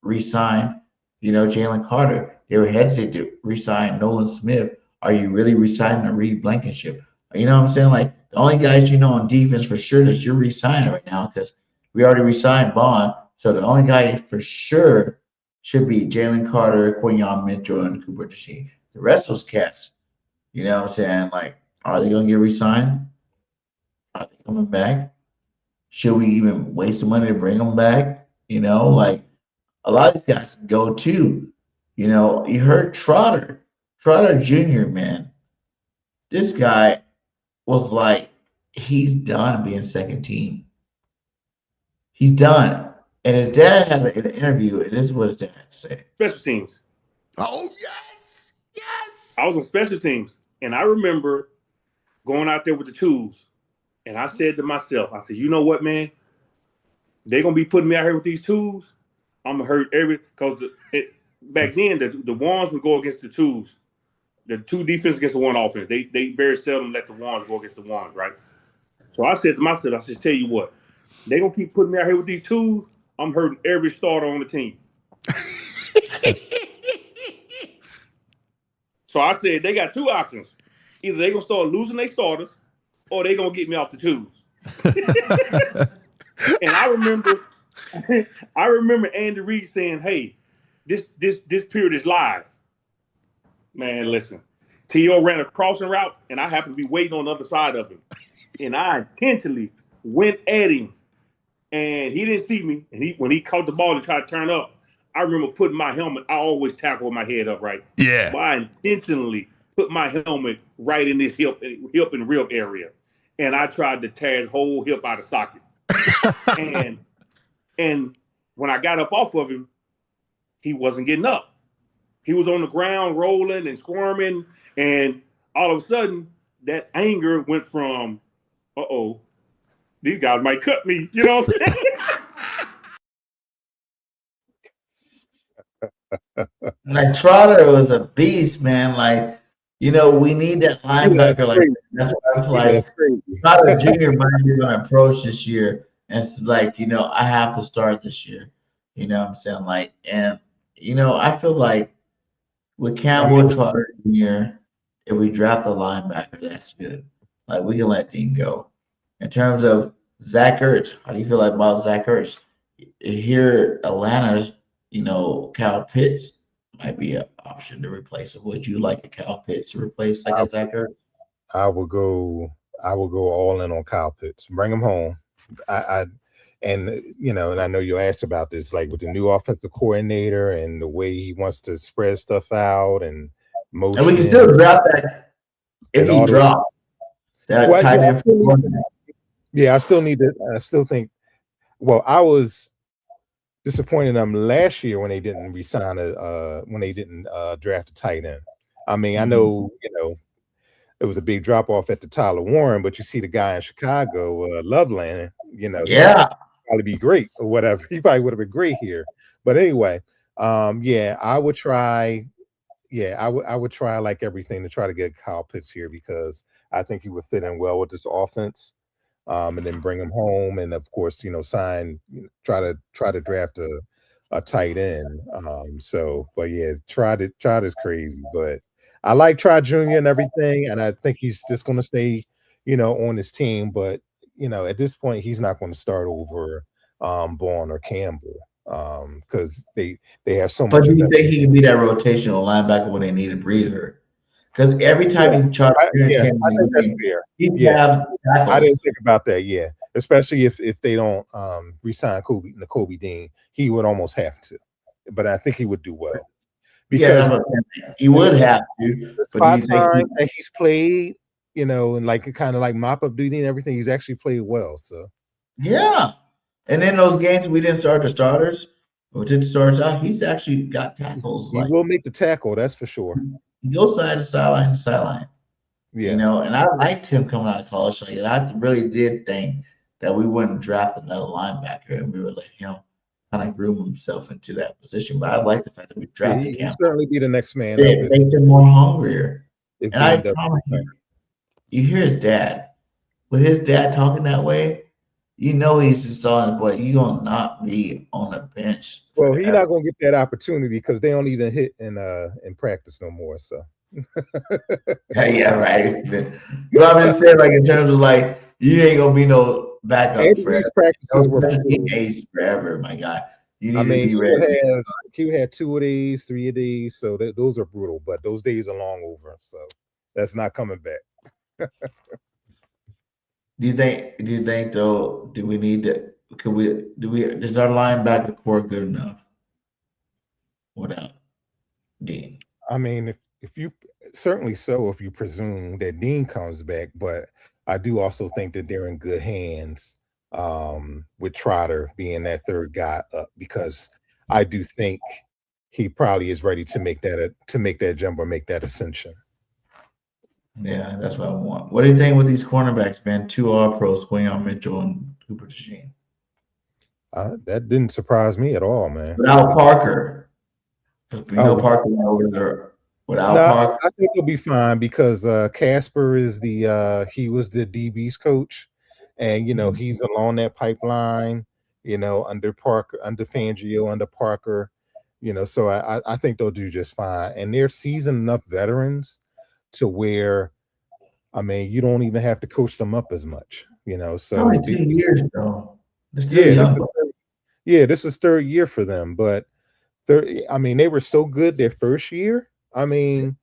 re-sign, Jalen Carter. They would hesitate to re-sign Nolan Smith. Are you really re-signing a Reed Blankenship? You know what I'm saying? Like the only guys on defense for sure that you're re-signing right now, because we already re-signed Bond. So the only guy for sure should be Jalen Carter, Quinyon Mitchell, and Cooper DeSheen. The rest of those cats, you know what I'm saying? Like, are they going to get re-signed? Are they coming back? Should we even waste the money to bring them back? Like a lot of these guys can go too. You heard Trotter Jr., man. This guy was like, he's done being second team. He's done. And his dad had an interview, and this is what his dad said. Special teams. Oh, yes. Yes. I was on special teams, and I remember going out there with the tools, and I said to myself, I said, you know what, man? They're going to be putting me out here with these tools. I'm going to hurt because back then, the ones would go against the twos. The two defense against the one offense. They very seldom let the ones go against the ones, right? So I said to myself, I said, tell you what, they're going to keep putting me out here with these twos. I'm hurting every starter on the team. So I said, they got two options. Either they're going to start losing their starters, or they're going to get me off the twos. And I remember Andy Reid saying, hey, this period is live. Man, listen. T.O. ran a crossing route, and I happened to be waiting on the other side of him. And I intentionally went at him, and he didn't see me. And when he caught the ball and tried to turn up, I remember putting my helmet. I always tackle with my head up, right? Yeah. But I intentionally put my helmet right in this hip and rib area. And I tried to tear his whole hip out of socket. and when I got up off of him, he wasn't getting up. he was on the ground rolling and squirming, and all of a sudden that anger went from, these guys might cut me, you know what I'm saying? Like Trotter was a beast, man. Like, we need that linebacker. Like that's what I was like. Trotter Jr. might be going to approach this year, and it's like, I have to start this year. You know what I'm saying? Like, and I feel like with Campbell and Trotter Jr., if we draft a linebacker, that's good. Like we can let Dean go. In terms of Zach Ertz, how do you feel like about Zach Ertz? Here, Atlanta, Kyle Pitts might be an option to replace him. Would you like a Kyle Pitts to replace like a Zach Ertz? I will go all in on Kyle Pitts. Bring him home. And I know you asked about this, like with the new offensive coordinator and the way he wants to spread stuff out and motion. And we can still draft that if he drops that tight end. Yeah, I still think. Well, I was disappointed in them last year when they didn't resign draft a tight end. I mean, I know it was a big drop off at the Tyler Warren, but you see the guy in Chicago, Loveland, probably be great or whatever. He probably would have been great here. But anyway, I would try. Yeah, I would try like everything to try to get Kyle Pitts here because I think he would fit in well with this offense. And then bring him home, and of course, try to draft a tight end. But yeah, Trot is crazy, but I like Trot Jr. and everything, and I think he's just going to stay, on his team. But at this point, he's not going to start over Bourne or Campbell because they have so much. But do you think he can be that rotational linebacker when they need a breather? Because every time he tried I think that's fair. I didn't think about that. Yeah, especially if they don't resign Kobe Dean, he would almost have to. But I think he would do well because he would have to. The spot time that he's played, and like kind of like mop up duty and everything, he's actually played well. So yeah, and in those games we didn't start the starters or did the starters out, he's actually got tackles. He will make the tackle, that's for sure. He goes side to sideline to sideline. Yeah. And I liked him coming out of college. Like, and I really did think that we wouldn't draft another linebacker and we would let him kind of groom himself into that position. But I like the fact that we drafted him. He'll certainly be the next man. It makes him more hungrier. And I promise you hear his dad. With his dad talking that way, he's just on, but you're going to not be on the bench. Well, he's not going to get that opportunity because they don't even hit in practice no more. So, yeah, right. But I'm just saying, like, in terms of like, you ain't going to be no backup forever. Practices were days forever, my guy. You need to be ready. He had 2 of these, 3 of these. So those are brutal, but those days are long over. So that's not coming back. Do you think though, do we need to, is our linebacker core good enough without Dean? I mean, if you certainly so, if you presume that Dean comes back, but I do also think that they're in good hands with Trotter being that third guy up because I do think he probably is ready to make that jump or make that ascension. Yeah, that's what I want. What do you think with these cornerbacks, man? 2 All-Pros, Quinyon Mitchell and Cooper DeJean. That didn't surprise me at all, man. Without Parker. Parker went over there. Without Parker. I think he'll be fine because Casper is he was the DB's coach. And, he's along that pipeline, under Parker, under Fangio, under Parker, so I think they'll do just fine. And they're seasoned enough veterans to where, I mean, you don't even have to coach them up as much, So only 2 years, though. This is third year for them, but they were so good their first year. I mean,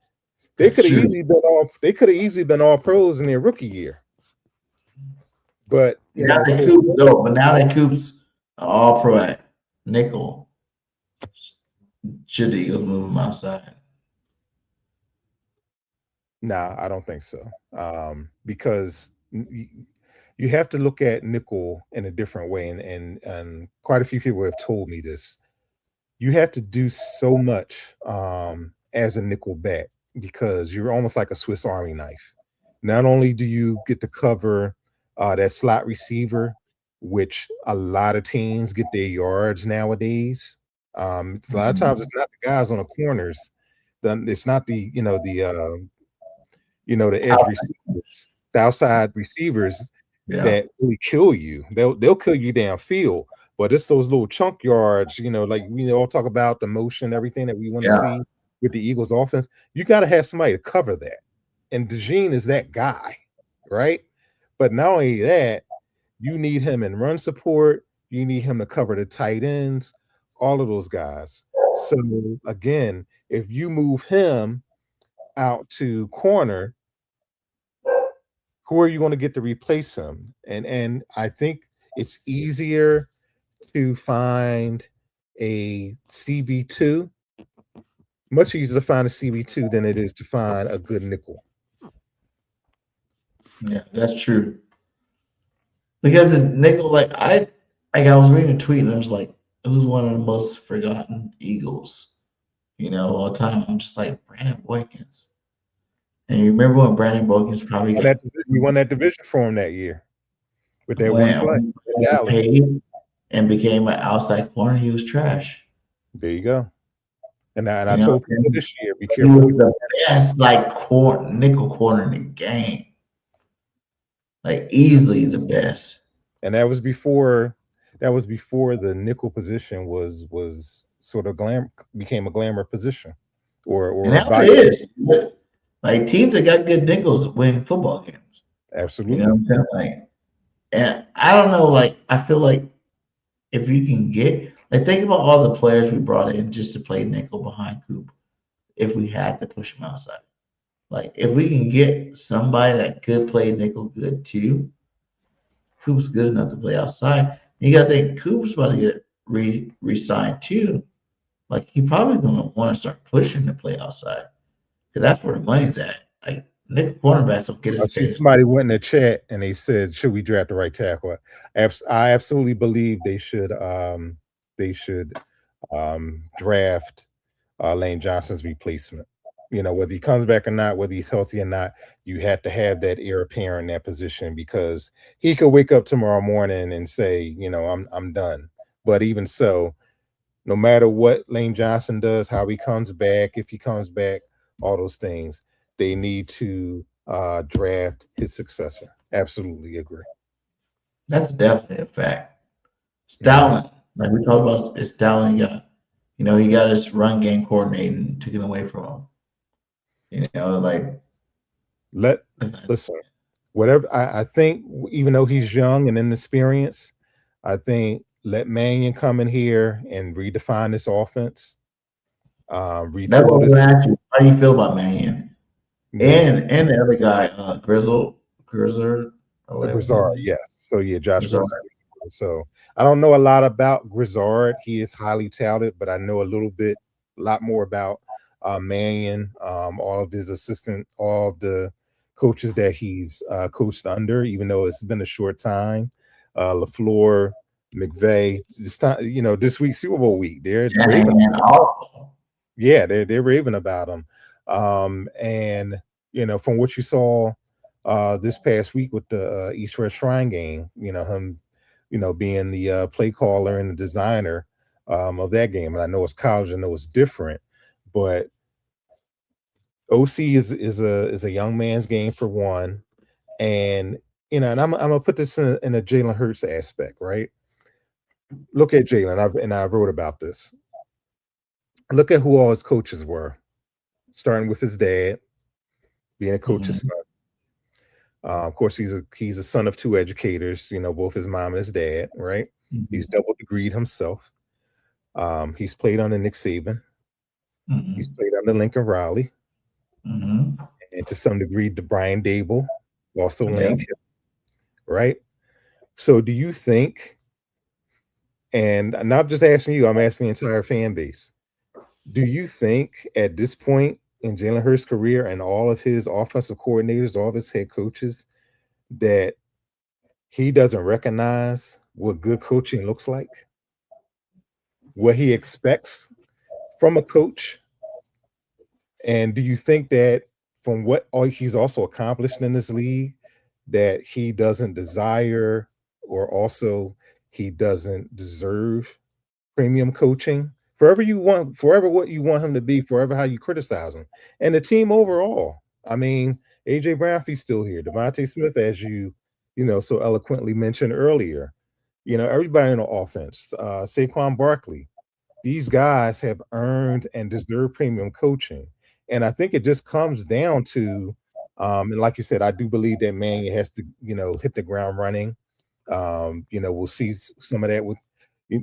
they could have easily been all pros in their rookie year. But now that Coop's all pro at nickel, should the Eagles move him outside? Nah, I don't think so. Because you have to look at nickel in a different way, and quite a few people have told me this. you have to do so much as a nickel back because you're almost like a Swiss Army knife. Not only do you get to cover that slot receiver, which a lot of teams get their yards nowadays. It's a lot of times it's not the guys on the corners. It's not the the edge receivers, the outside receivers Yeah. that really kill you. They'll kill you downfield. But it's those little chunk yards, like we all talk about the motion, everything that we want to Yeah. see with the Eagles offense. You got to have somebody to cover that. And DeJean is that guy, right? But not only that, you need him in run support, you need him to cover the tight ends, all of those guys. So again, if you move him out to corner, who are you going to get to replace him? And I think it's easier to find a CB2, much easier to find a CB2 than it is to find a good nickel. Yeah, that's true. Because the nickel, I was reading a tweet and I was like, who's one of the most forgotten Eagles, all time? I'm just like, Brandon Boykins. And you remember when Brandon Boykins probably We won that division for him that year with that one play. when he got paid and became an outside corner, he was trash. There you go. And I You know, told people this year, be He careful. was the best nickel corner in the game. Like easily the best. And that was before the nickel position was sort of became a glamour position or And now it is. Like teams that got good nickels win football games. Absolutely. You know what I'm saying? Like, and I don't know, I feel like if you can get think about all the players we brought in just to play nickel behind Coop, if we had to push him outside. Like if we can get somebody that could play nickel good too, Coop's good enough to play outside. You gotta think Coop's about to get re-signed too. Like he probably gonna want to start pushing to play outside. Because that's where the money's at. Like nickel cornerbacks don't get I as see paid. somebody went in the chat and they said, should we draft the right tackle? I absolutely believe they should draft Lane Johnson's replacement. Whether he comes back or not, whether he's healthy or not, you have to have that heir apparent in that position because he could wake up tomorrow morning and say, I'm done. But even so, no matter what Lane Johnson does, how he comes back, if he comes back, all those things, they need to draft his successor. Absolutely agree. That's definitely a fact. Stalin, like we talked about, Stalin got, he got his run game coordinating taken away from him. Listen, whatever. I think even though he's young and inexperienced, I think let Mannion come in here and redefine this offense. That's what I'm gonna ask you. How do you feel about Mannion? And the other guy, Grizzard or whatever. Grizzard, yes. So yeah, Josh Grizzard. So I don't know a lot about Grizzard. He is highly touted, but I know a lot more about Mannion, all of his assistant, all of the coaches that he's coached under, even though it's been a short time. LaFleur, McVay, this time, this week, Super Bowl week, they're raving about him. And from what you saw this past week with the East West Shrine game, him, being the play caller and the designer of that game. And I know it's college, I know it's different, but OC is a young man's game for one. And and I'm gonna put this in a Jalen Hurts aspect, right? Look at Jalen, I wrote about this. Look at who all his coaches were, starting with his dad, being a coach's son. Of course, he's a son of two educators, both his mom and his dad, right? He's double degreed himself. He's played under Nick Saban. He's played under Lincoln Riley. And to some degree, to Brian Dable, also Lane Kiffin, right? So do you think, and I'm not just asking you, I'm asking the entire fan base, do you think at this point in Jalen Hurts' career and all of his offensive coordinators, all of his head coaches, that he doesn't recognize what good coaching looks like? what he expects from a coach? And do you think that from what he's also accomplished in this league, that he doesn't desire, or also he doesn't deserve premium coaching? Forever what you want him to be, forever how you criticize him. And the team overall. I mean, AJ Brownfie's still here. Devontae Smith, as you so eloquently mentioned earlier. Everybody in the offense, Saquon Barkley. These guys have earned and deserve premium coaching. And I think it just comes down to, and like you said, I do believe that Mannion has to, hit the ground running. We'll see some of that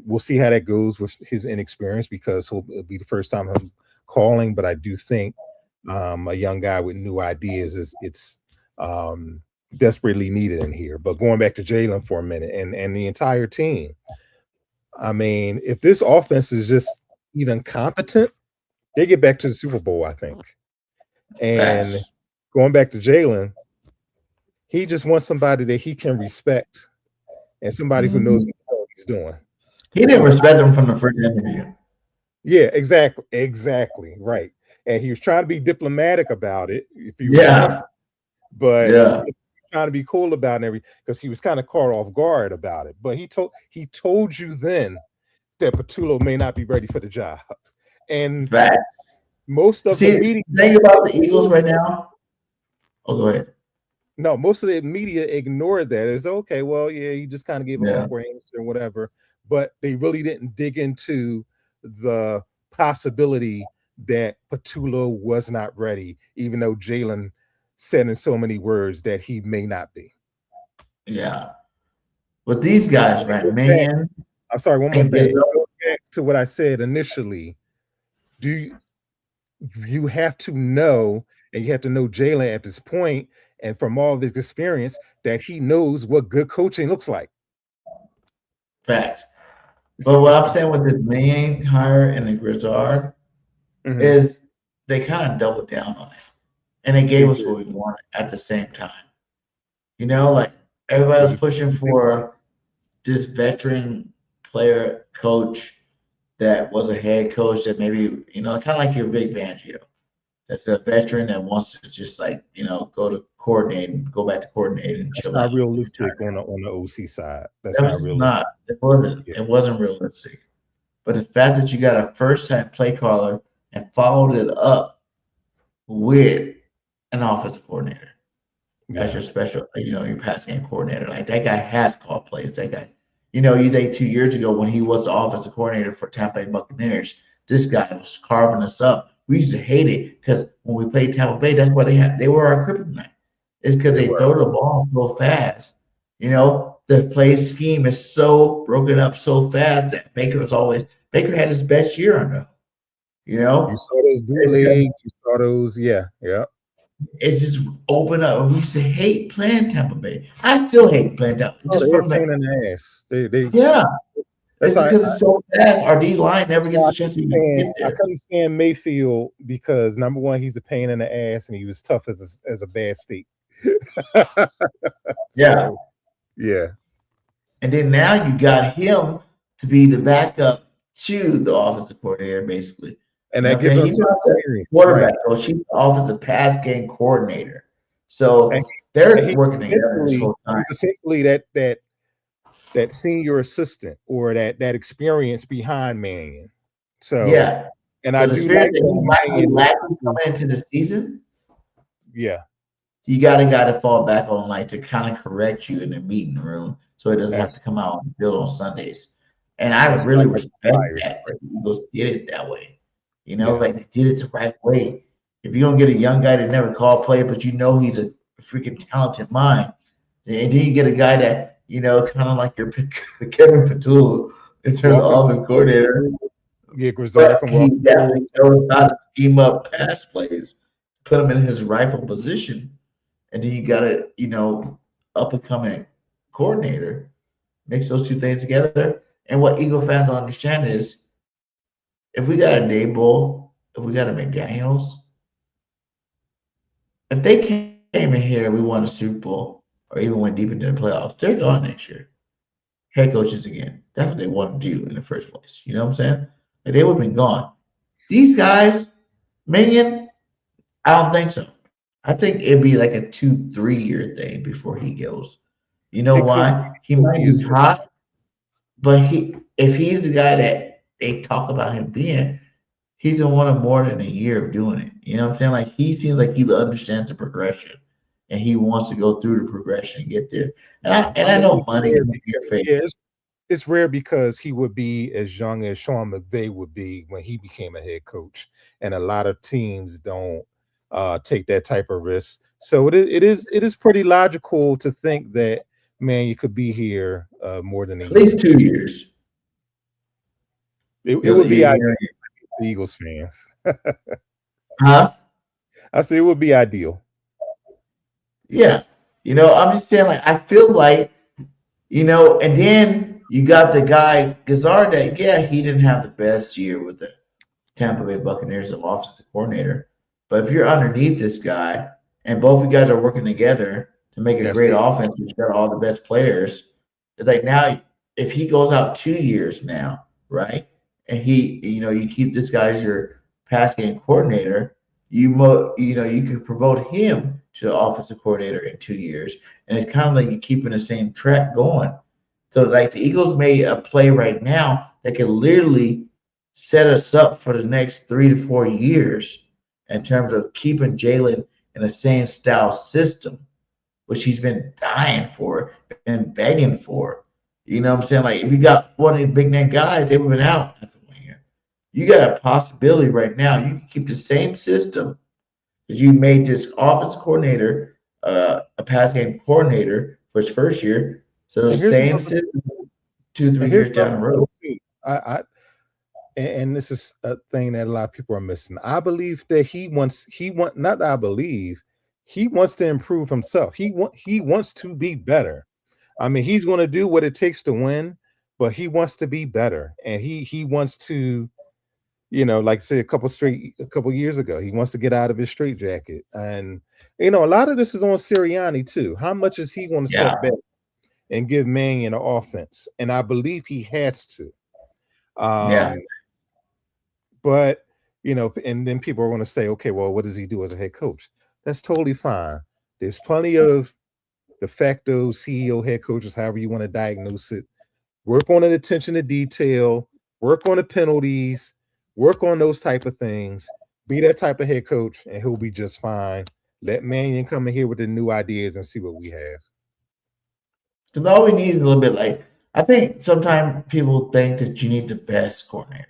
we'll see how that goes with his inexperience, because it'll be the first time him calling. But I do think a young guy with new ideas it's desperately needed in here. But going back to Jalen for a minute and the entire team, I mean, if this offense is just even competent, they get back to the Super Bowl, I think. And going back to Jalen, he just wants somebody that he can respect and somebody who knows what he's doing. He didn't respect him from the first interview. Yeah, exactly, right. And he was trying to be diplomatic about it, if you but trying to be cool about it, because he was kind of caught off guard about it. But he told you then that Patullo may not be ready for the job. And most of the media think about the Eagles right now. Oh, go ahead. No, most of the media ignored that. It's okay. Well, yeah, he just kind of gave an awkward answer or whatever. But they really didn't dig into the possibility that Patullo was not ready, even though Jalen said in so many words that he may not be. Yeah. But these guys, right, man. I'm sorry, one more thing. Go back to what I said initially. You have to know, and you have to know Jalen at this point, and from all of his experience, that he knows what good coaching looks like. Facts. But what I'm saying with this main hire and the Grizzard is they kind of doubled down on it. And they gave us what we wanted at the same time. Like everybody was pushing for this veteran player coach that was a head coach that maybe, kind of like your Big Fangio. That's a veteran that wants to just go to coordinate and go back to coordinating and chill out. That's not realistic on the OC side. That's not realistic. It wasn't. Yeah. It wasn't realistic. But the fact that you got a first-time play caller and followed it up with an offensive coordinator as your special, your pass game coordinator. Like that guy has called plays. That guy, you think 2 years ago when he was the offensive coordinator for Tampa Bay Buccaneers, this guy was carving us up. We used to hate it because when we played Tampa Bay, that's why they were our kryptonite. It's because they throw the ball so fast. The play scheme is so broken up so fast that Baker had his best year under him. You saw those bootlegs, you saw those, yeah. It's just open up. We used to hate playing Tampa Bay. I still hate playing Tampa Bay. They were a pain in the ass. It's because it's so fast. Our D line never gets a chance to get there. I couldn't stand Mayfield because number one, he's a pain in the ass, and he was tough as a bad state. Yeah. And then now you got him to be the backup to the offensive coordinator, basically. And that gives us a quarterback coach. She's the offensive pass game coordinator. So they're working together this whole time. He's essentially that senior assistant or that experience behind Mannion. So and I do like that coming into the season. Yeah. You got a guy to fall back on, like to kind of correct you in the meeting room, so it doesn't have to come out on the field on Sundays. And I really respect that the Eagles did it that way. Like they did it the right way. If you don't get a young guy that never called play, but he's a freaking talented mind, and then you get a guy that kind of like your Kevin Patullo in terms of offense coordinator. Yeah, Grizzard. He definitely knows how to scheme up pass plays, put him in his rightful position. And then you got a, up and coming coordinator, mix those two things together. And what Eagle fans don't understand is if we got a Daboll, if we got a McDaniels, if they came in here, we won a Super Bowl or even went deep into the playoffs, they're gone next year. head coaches again. That's what they want to do in the first place. You know what I'm saying? Like they would have been gone. These guys, Minion, I don't think so. I think it'd be like a 2-3 year thing before he goes. You know It could why? He might be be hot, but if he's the guy that they talk about him being, he's gonna want more than a year of doing it. You know what I'm saying? Like he seems like he understands the progression and he wants to go through the progression and get there. And I know money is in your face. Yeah, it's rare because he would be as young as Sean McVay would be when he became a head coach, and a lot of teams don't take that type of risk. So it is pretty logical to think that, man, you could be here more than a At year. least 2 years. It would be ideal for the Eagles fans. Huh? I say it would be ideal. Yeah. You know, I'm just saying, like, I feel like, you know, and then you got the guy, Gazard, that, yeah, he didn't have the best year with the Tampa Bay Buccaneers as offensive coordinator. But if you're underneath this guy and both of you guys are working together to make a great offense, you've got all the best players, it's like now, if he goes out 2 years now, right? And you keep this guy as your pass game coordinator, you could promote him to the offensive coordinator in 2 years, and it's kind of like you're keeping the same track going. So, like the Eagles made a play right now that could literally set us up for the next 3 to 4 years in terms of keeping Jalen in the same style system, which he's been dying for and begging for. You know what I'm saying? Like, if you got one of these big name guys, they would have been out after 1 year. You got a possibility right now. You can keep the same system that you made this offense coordinator, a pass game coordinator for his first year. So the same system 2-3 years down the road. And this is a thing that a lot of people are missing. I believe that he wants to improve himself. He wants to be better. I mean, he's going to do what it takes to win, but he wants to be better. And he wants to, like I said, a couple years ago, he wants to get out of his straitjacket. And, a lot of this is on Sirianni too. How much is he going to step back and give Mannion an offense? And I believe he has to. But, and then people are going to say, okay, well, what does he do as a head coach? That's totally fine. There's plenty of de facto CEO head coaches, however you want to diagnose it. Work on the attention to detail, work on the penalties, work on those type of things. Be that type of head coach, and he'll be just fine. Let Mannion come in here with the new ideas and see what we have. Because all we need is a little bit like, I think sometimes people think that you need the best coordinator.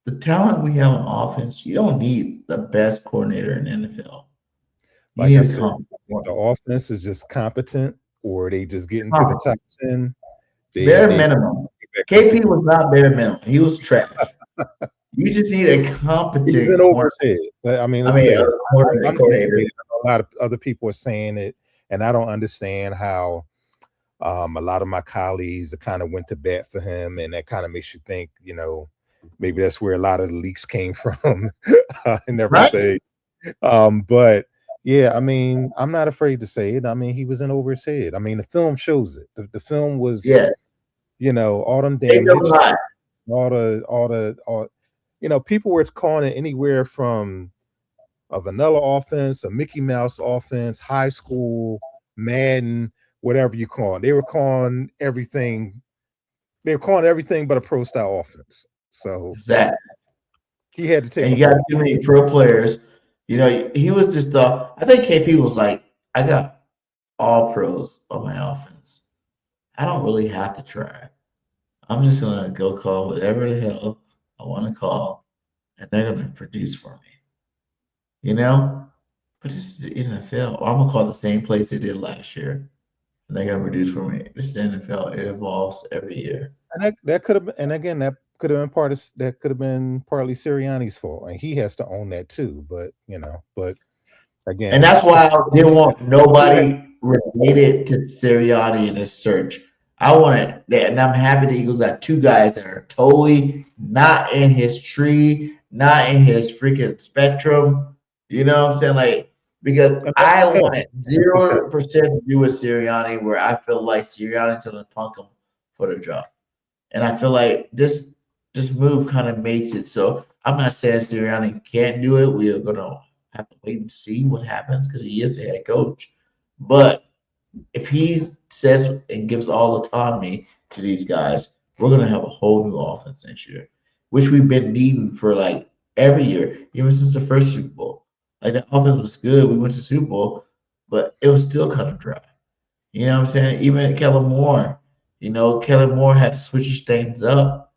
The talent we have on offense, you don't need the best coordinator in the NFL. Like I said, the offense is just competent, or they just get into the top 10. Bare minimum. KP was not bare minimum. He was trash. You just need a competent. He's an overhead. I mean, a lot of other people are saying it, and I don't understand how a lot of my colleagues kind of went to bat for him, and that kind of makes you think, maybe that's where a lot of the leaks came from and everything. Right? But yeah, I mean, I'm not afraid to say it. I mean, he was in over his head. I mean, the film shows it. The film was, all them damage, people were calling it anywhere from a vanilla offense, a Mickey Mouse offense, high school, Madden, whatever you call it. They were calling everything but a pro style offense. So exactly. He had to take. And you got too many pro players. He was just I think KP was like, I got all pros on my offense. I don't really have to try. I'm just gonna go call whatever the hell I want to call, and they're gonna produce for me. But this is the NFL. Or I'm gonna call the same place they did last year, and they're gonna produce for me. This is the NFL. It evolves every year. And that could have been, and again, that could have been partly Sirianni's fault, and he has to own that too. But again, and that's why I didn't want nobody related to Sirianni in this search. I wanted that, and I'm happy the Eagles got two guys that are totally not in his tree, not in his freaking spectrum. You know what I'm saying? Like, because And I that's wanted 0% to do with Sirianni, where I feel like Sirianni's gonna punk him for the job, and I feel like this move kind of makes it so. I'm not saying Sirianni can't do it. We are gonna have to wait and see what happens because he is the head coach, but if he says and gives all autonomy to these guys, we're gonna have a whole new offense next year, which we've been needing for like every year, even since the first Super Bowl. Like the offense was good, we went to Super Bowl, but it was still kind of dry. You know what I'm saying? Even Kellen Moore, Kellen Moore had to switch things up,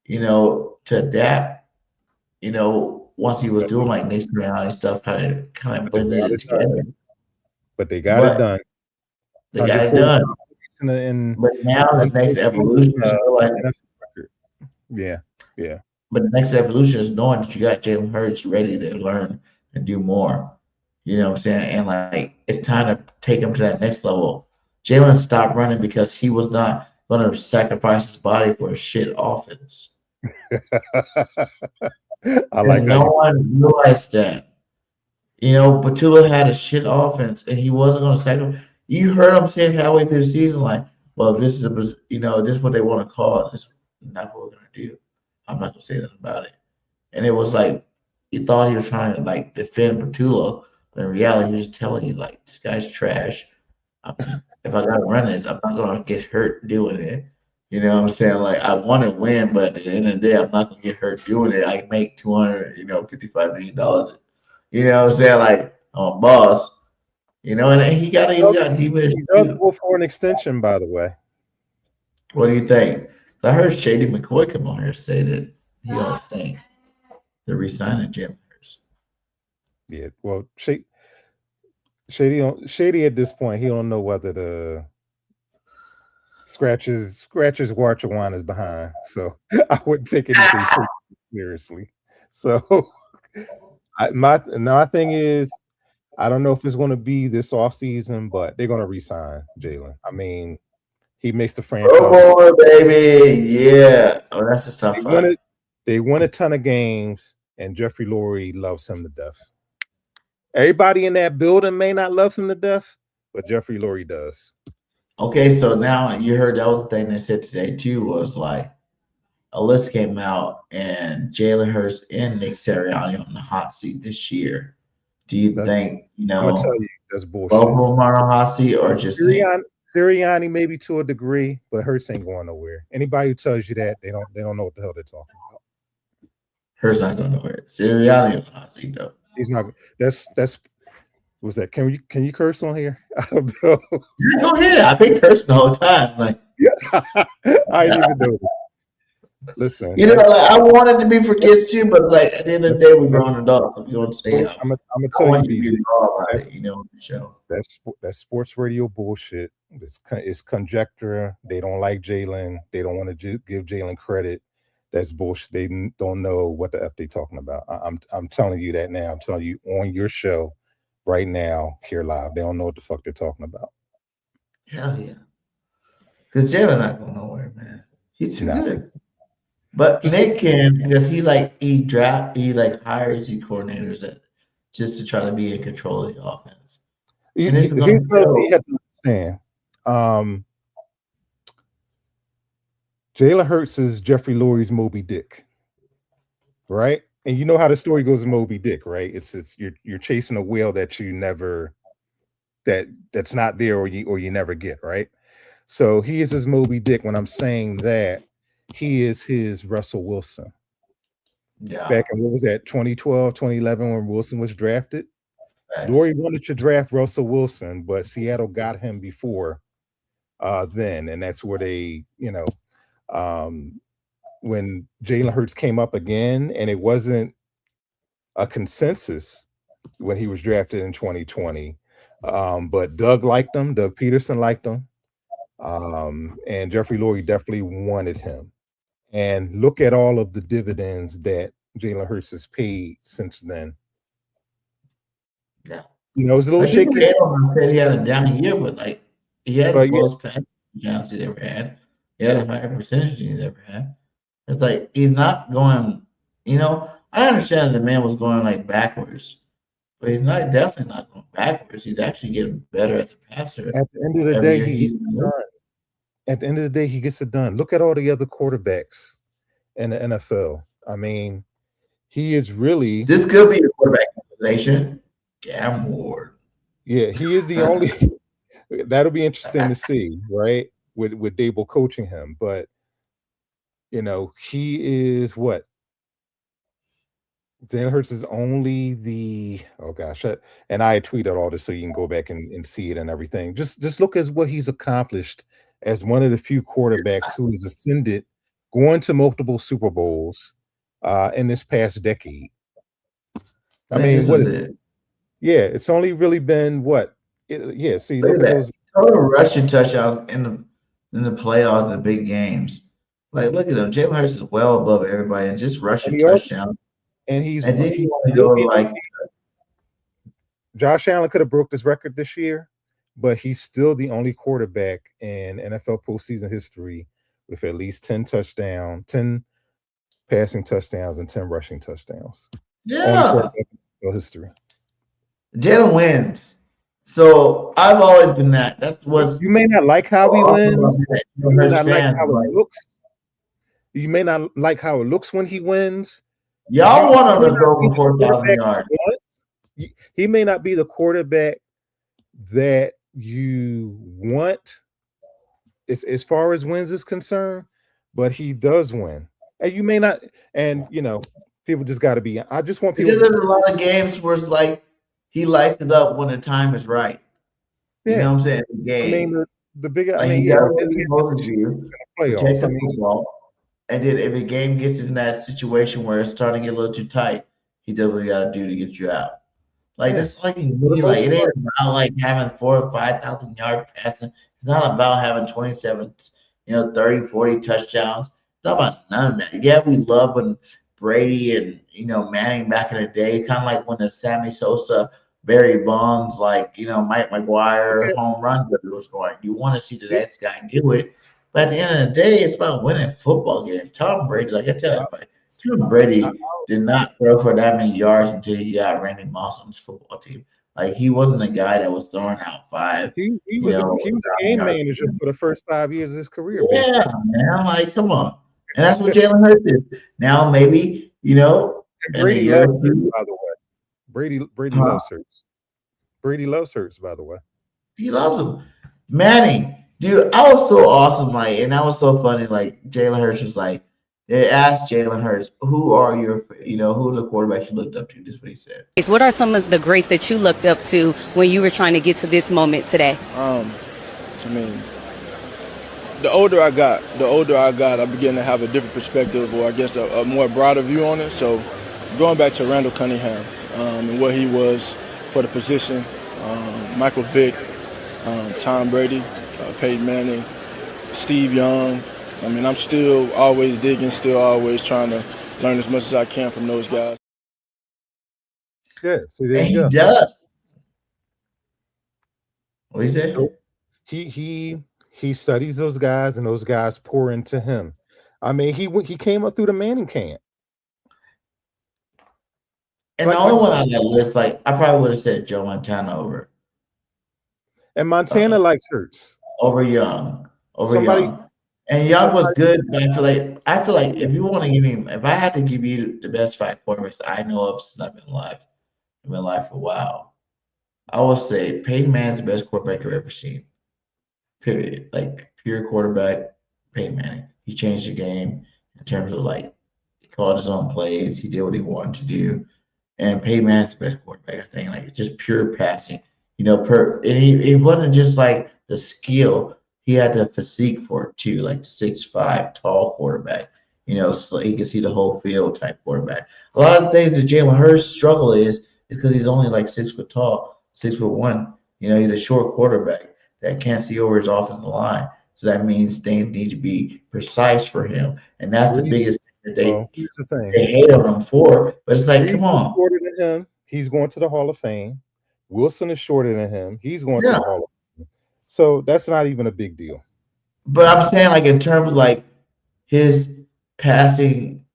to adapt. Once he was doing like Nick Sirianni stuff, kind of they blended got it it done. together. But they got it But done. they got it 140 done. in But now the next evolution is realizing. yeah, yeah. But the next evolution is knowing that you got Jalen Hurts ready to learn and do more. You know what I'm saying? And like it's time to take him to that next level. Jalen stopped running because he was not going to sacrifice his body for a shit offense. I like And how no one realized that. Batula had a shit offense, and he wasn't going to sacrifice. You heard him saying halfway through the season, like, "Well, if this is this is what they want to call it. This is not what we're going to do. I'm not going to say nothing about it." And it was like he thought he was trying to like defend Batula, but in reality, he was just telling you like, "This guy's trash. If I got to run this, I'm not going to get hurt doing it." You know what I'm saying? Like I want to win, but at the end of the day, I'm not going to get hurt doing it. I can make $255 million. You know what I'm saying? Like I'm a boss. And he got D-Wish he does too. go for an extension, by the way. What do you think? I heard Shady McCoy come on here say that he don't think they're re-signing Jalen Hurts. Yeah, well, Shady at this point, he don't know whether the scratches Warchawan is behind. So I wouldn't take anything seriously. So my thing is, I don't know if it's going to be this offseason, but they're going to re-sign Jalen. I mean, he makes the franchise. Oh boy, baby, yeah. Oh, that's a tough fight. They won a ton of games, and Jeffrey Lurie loves him to death. Everybody in that building may not love him to death, but Jeffrey Lurie does. Okay, so now you heard that was the thing they said today too, was like a list came out and Jalen Hurts and Nick Sirianni on the hot seat this year. Do you think, I'm gonna tell you that's bullshit. both of them are on the hot seat or just Sirianni maybe to a degree, but Hurts ain't going nowhere. Anybody who tells you that, they don't know what the hell they're talking about. Hurts not going nowhere. Sirianni on the hot seat though. He's not. That's what's that? Can you curse on here? I don't know. Go ahead. I've been cursing the whole time. Like I didn't even know. Listen, I wanted to be for kids too, but like at the end of the day, we're grown adults. If you want to stay up, I'm gonna tell you, the show. That's sports radio bullshit. It's conjecture. They don't like Jalen. They don't want to give Jalen credit. That's bullshit. They don't know what the F they talking about. I'm telling you that now. I'm telling you on your show right now here live. They don't know what the fuck they're talking about. Hell yeah. Because Jalen not going nowhere, man. He's too good. But Nick can, because he hires the coordinators just to try to be in control of the offense. And Here's what you have to understand. Jalen Hurts is Jeffrey Lurie's Moby Dick, right? And you know how the story goes in Moby Dick, right? It's you're chasing a whale that you never that's not there or you never get, right? So he is his Moby Dick. When I'm saying that, he is his Russell Wilson. Yeah. Back in what was that 2012, 2011 when Wilson was drafted. Right. Lurie wanted to draft Russell Wilson, but Seattle got him before then, and that's where they, when Jalen Hurts came up again, and it wasn't a consensus when he was drafted in 2020. But Doug liked him, Doug Peterson liked him, and Jeffrey Lurie definitely wanted him. And look at all of the dividends that Jalen Hurts has paid since then. Yeah. It's a little shaky. He had a down year, but like he had the most passing touchdowns he's ever had. He had a higher percentage than he's ever had. It's like he's not going, I understand the man was going like backwards, But he's not definitely not going backwards. He's actually getting better as a passer At the end of the every day, year he he's gets it done. At the end of the day, he gets it done. Look at all the other quarterbacks in the NFL. I mean, he is really This could be the quarterback conversation. Cam Ward. yeah, he is the only that'll be interesting to see, right? With Dable coaching him. But you know, he is what? Jalen Hurts is only the and I tweeted all this so you can go back and see it and everything. Just look at what he's accomplished as one of the few quarterbacks who has ascended, going to multiple Super Bowls in this past decade. I mean, what is it? Yeah, it's only really been what? See, look at those total rushing touchdowns in the playoffs, the big games. Like, look at them. Jalen Hurts is well above everybody and just rushing touchdowns. And he's like Josh Allen could have broke this record this year, but he's still the only quarterback in NFL postseason history with at least 10 passing touchdowns and 10 rushing touchdowns. Yeah. History. Jalen wins. So I've always been that. That's what you may not like how he wins. You may not like how it looks. You may not like how it looks when he wins. Y'all want him to go for 4,000 yards. He may not be the quarterback that you want as far as wins is concerned, but he does win. And you may not, and you know, people just got to be. I just want people because there's a lot of games where it's like he lights it up when the time is right. Yeah. You know what I'm saying? The game. I mean, the bigger. Like, I mean, he yeah, does what he's supposed to do. Playoffs. I mean, football. And then if a game gets in that situation where it's starting to get a little too tight, he does what he got to do to get you out. Like, that's all you need. Like, it ain't about like having 4,000 or 5,000 yard passing. It's not about having 27, 30, 40 touchdowns. It's not about none of that. Yeah, we love when Brady and, Manning back in the day, kind of like when the Sammy Sosa, Barry Bonds, like, Mike McGuire home run was going. You want to see the next guy do it. But at the end of the day, it's about winning football games. Tom Brady, like I tell everybody, Tom Brady did not throw for that many yards until he got Randy Moss on his football team. Like, he wasn't a guy that was throwing out 5. He was a game manager for the first 5 years of his career. Yeah, basically. Man, like, come on. And that's what Jalen Hurts is. Now, maybe, Brady loves Hurts, by the way. Brady loves Hurts. Brady loves Hurts, by the way. He loves him. Manning. Dude, I was so awesome, like, and that was so funny. Like, Jalen Hurts was like, they asked Jalen Hurts, who are your, who's the quarterback you looked up to? This is what he said. What are some of the greats that you looked up to when you were trying to get to this moment today? I mean, the older I got, I began to have a different perspective, or I guess a more broader view on it. So, going back to Randall Cunningham and what he was for the position, Michael Vick, Tom Brady, Peyton Manning, Steve Young. I mean, I'm still always digging, still always trying to learn as much as I can from those guys. Yeah, so there you go. He does. What do you say? So he studies those guys, and those guys pour into him. I mean, he came up through the Manning camp. And the only one on that list, like, I probably would have said Joe Montana over. And Montana likes Hurts. Over Young. Young. And Young was good, but I feel like if you want to give me, if I had to give you the best 5 quarterbacks I know of since I've been alive for a while, I would say Peyton Manning's the best quarterback I've ever seen. Period. Like, pure quarterback, Peyton Manning. He changed the game in terms of, like, he called his own plays. He did what he wanted to do. And Peyton Manning's the best quarterback, I think. Like, just pure passing. And it wasn't just like the skill. He had the physique for it too, like the 6'5" tall quarterback, so he can see the whole field type quarterback. A lot of things that Jalen Hurts struggle is because he's only like 6 foot tall, 6'1". He's a short quarterback that can't see over his offensive line. So that means things need to be precise for him. And that's the biggest thing that they hate on him for. But it's like, come on. Shorter than him. He's going to the Hall of Fame. Wilson is shorter than him. He's going to the Hall of Fame. So that's not even a big deal. But I'm saying, like, in terms of, like, his passing,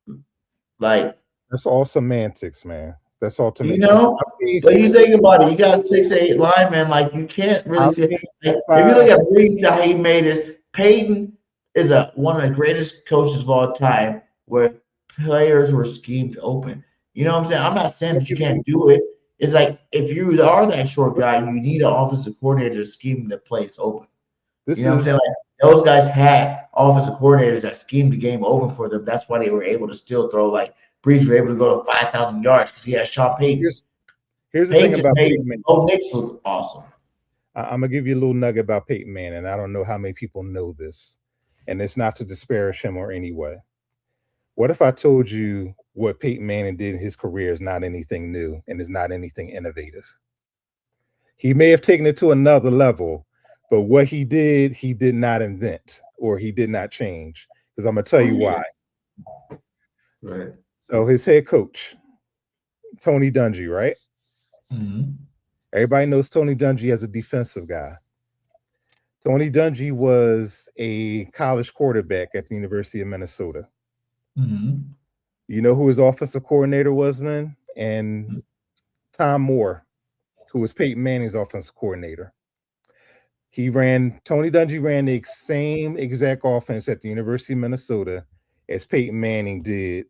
like, that's all semantics, man. That's ultimately. You know, I've seen but you six, think about it, you got 6'8" linemen, like you can't really I've see. seen Like, if 6'5". you look at Brees, how he made it, Peyton is one of the greatest coaches of all time, where players were schemed open. You know what I'm saying? I'm not saying that you can't do it. It's like if you are that short guy, you need an offensive coordinator to scheme the plays open. This You know what I'm is saying? Like those guys had offensive coordinators that schemed the game open for them. That's why they were able to still throw. Like Brees were able to go to 5,000 yards because he had Sean Payton. here's the Payton thing just about made Peyton Manning. Bo Nix look awesome. I'm gonna give you a little nugget about Peyton Manning. I don't know how many people know this, and it's not to disparage him or any way. What if I told you what Peyton Manning did in his career is not anything new and is not anything innovative? He may have taken it to another level, but what he did not invent or he did not change. Because I'm gonna tell you why. Right. So his head coach, Tony Dungy, right? Mm-hmm. Everybody knows Tony Dungy as a defensive guy. Tony Dungy was a college quarterback at the University of Minnesota. Mm-hmm. You know who his offensive coordinator was then? And Tom Moore, who was Peyton Manning's offensive coordinator. Tony Dungy ran the same exact offense at the University of Minnesota as Peyton Manning did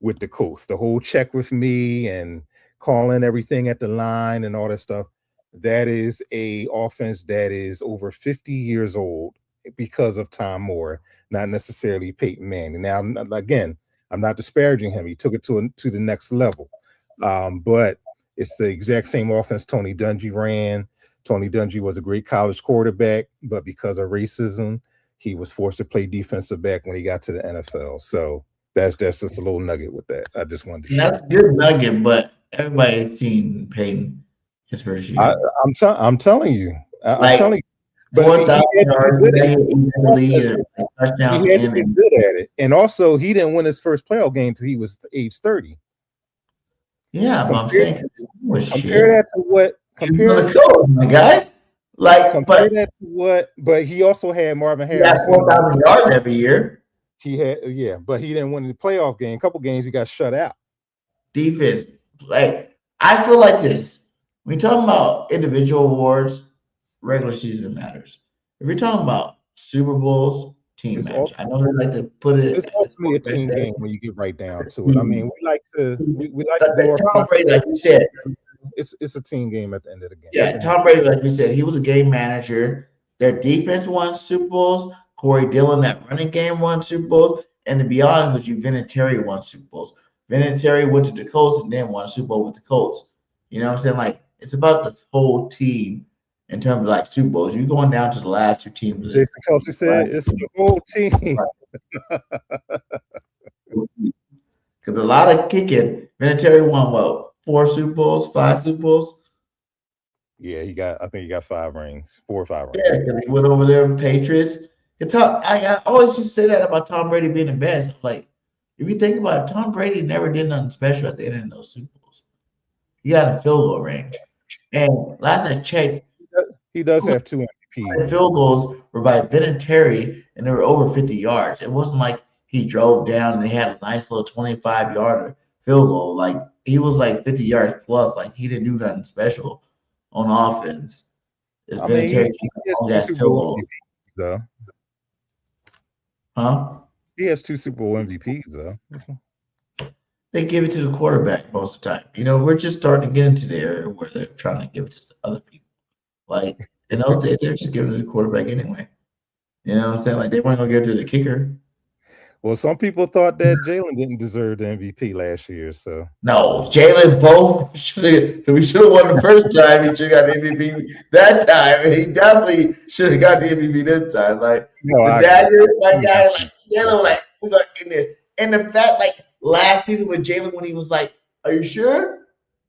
with the Colts. The whole check with me and calling everything at the line and all that stuff. That is a offense that is over 50 years old because of Tom Moore, not necessarily Peyton Manning. Now, again, I'm not disparaging him. He took it to the next level. But it's the exact same offense Tony Dungy ran. Tony Dungy was a great college quarterback, but because of racism, he was forced to play defensive back when he got to the NFL. So that's just a little nugget with that. I just wanted to share. That's a good nugget, but everybody's seen Peyton his first year. I'm telling you. I'm telling you. But 4,000 yards, he had to be good at it. And also, he didn't win his first playoff game until he was age 30. Yeah, but I'm saying compare that to what my guy. Like compare that to what, but he also had Marvin Harris. He got 4,000 yards every year. He had, but he didn't win the playoff game. A couple games he got shut out. Defense, like I feel like this. When you're talking about individual awards, regular season matters. If you're talking about Super Bowls, team match. I know they like to put it. It's ultimately a team game when you get right down to it. I mean, we like to Tom Brady, like you said. It's a team game at the end of the game. Yeah, Tom Brady, like we said, he was a game manager. Their defense won Super Bowls. Corey Dillon, that running game, won Super Bowls. And to be honest with you, Vinatieri won Super Bowls. Vinatieri went to the Colts and then won a Super Bowl with the Colts. You know what I'm saying? Like, it's about the whole team in terms of like Super Bowls. You're going down to the last two teams. Jason Kelsey said it's the whole team. Because a lot of kicking. Vinatieri won what? 4 Super Bowls, 5 Super Bowls? Yeah, I think he got 5 rings, 4 or 5 rings. Yeah, because he went over there with Patriots. I always used to say that about Tom Brady being the best. Like, if you think about it, Tom Brady never did nothing special at the end of those Super Bowls. He got a field goal range. And last I checked, he does have 2 MVPs. Field goals were by Vinatieri, and they were over 50 yards. It wasn't like he drove down and he had a nice little 25-yarder field goal. Like, he was like 50 yards plus. Like, he didn't do nothing special on offense. I mean, he has 2 Super Bowl MVPs, though. Huh? He has 2 Super Bowl MVPs, though. They give it to the quarterback most of the time. You know, we're just starting to get into the area where they're trying to give it to other people. Like, in those days, they're just giving it to the quarterback anyway. You know what I'm saying? Like, they weren't going to give it to the kicker. Well, some people thought that Jalen didn't deserve the MVP last year, so. No, Jalen both should have. We should have won the first time. He should have got the MVP that time, and he definitely should have got the MVP this time. Like, the Dagger, my guy, like, you know, like, we're going to end this. And the fact, like, last season with Jalen, when he was like, "Are you sure?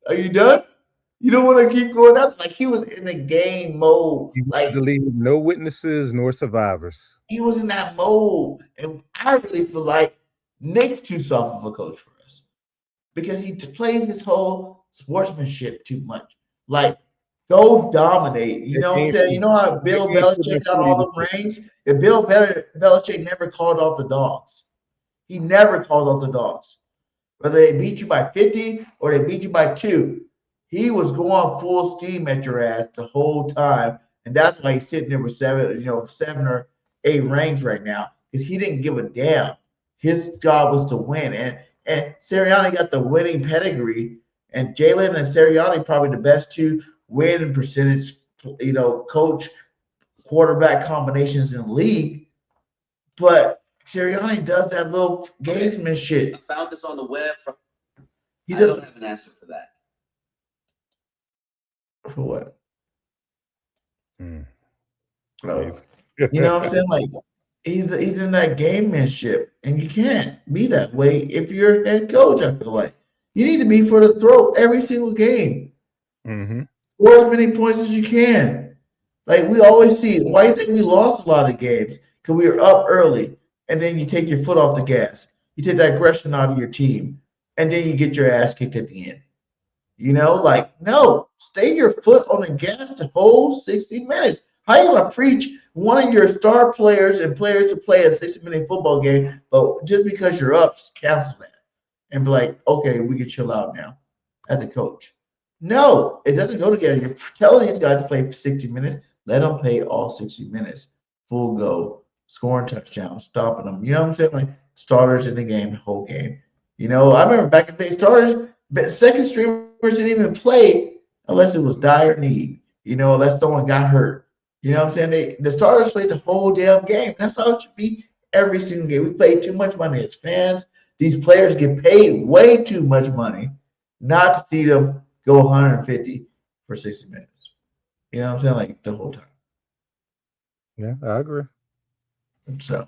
Are you done? You don't want to keep going up." Like, he was in the game mode. He like, to leave no witnesses nor survivors. He was in that mode. And I really feel like Nick's too soft of a coach for us because he plays this whole sportsmanship too much. Like, go dominate. You know what I'm saying? You know how Bill Belichick got all the rings? If Bill Belichick never called off the dogs. He never called off the dogs. whether they beat you by 50 or they beat you by 2. He was going full steam at your ass the whole time, and that's why he's sitting there with 7 or 8 rings right now, because he didn't give a damn. His job was to win, and Sirianni got the winning pedigree, and Jalen and Sirianni probably the best 2 win percentage, coach quarterback combinations in the league. But Sirianni does that little gamesman shit. I found this on the web. He I doesn't don't have an answer for that. for what? Mm. Oh. You know what I'm saying? Like he's in that gamemanship, and you can't be that way if you're a head coach. I feel like you need to be for the throat every single game. Mm-hmm. Score as many points as you can. Like we always see. Why do you think we lost a lot of games? Because we were up early, and then you take your foot off the gas. You take that aggression out of your team, and then you get your ass kicked at the end. No, stay your foot on the gas the whole 60 minutes. How you gonna preach one of your star players and players to play a 60-minute football game, but just because you're up, just cancel that and be like, okay, we can chill out now as a coach. No, it doesn't go together. You're telling these guys to play 60 minutes. Let them play all 60 minutes, full go, scoring touchdowns, stopping them. You know what I'm saying? Like starters in the game, the whole game. I remember back in the day, starters, but second streamers didn't even play unless it was dire need. Unless someone got hurt. You know what I'm saying? The starters played the whole damn game. That's how it should be every single game. We pay too much money as fans. These players get paid way too much money not to see them go 150 for 60 minutes. You know what I'm saying? Like the whole time. Yeah, I agree. So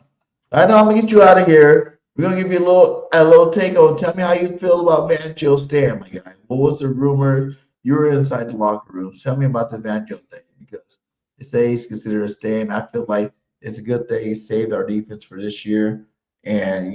I know I'm gonna get you out of here. We're gonna give you a little take on. Tell me how you feel about Van Jill staying, my guy. What was the rumor? You were inside the locker room. Tell me about the Van Jill thing, because they say he's considered a staying. I feel like it's a good thing he saved our defense for this year, and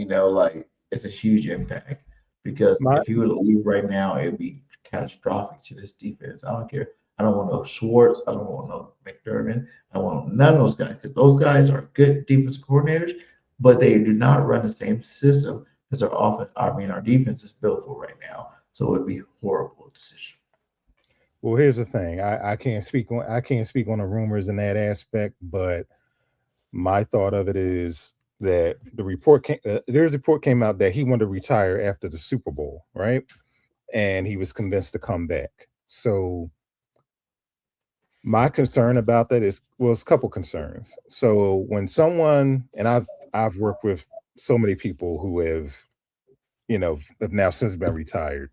it's a huge impact, because if he were to leave right now, it would be catastrophic to this defense. I don't care. I don't want no Schwartz. I don't want no McDermott. I want none of those guys, because those guys are good defensive coordinators, but they do not run the same system as our offense. Our defense is built for right now. So it would be a horrible decision. Well, here's the thing. I can't speak on the rumors in that aspect, but my thought of it is that there's a report came out that he wanted to retire after the Super Bowl, right? And he was convinced to come back. So my concern about that is a couple concerns. So when someone, and I've worked with so many people who have now since been retired,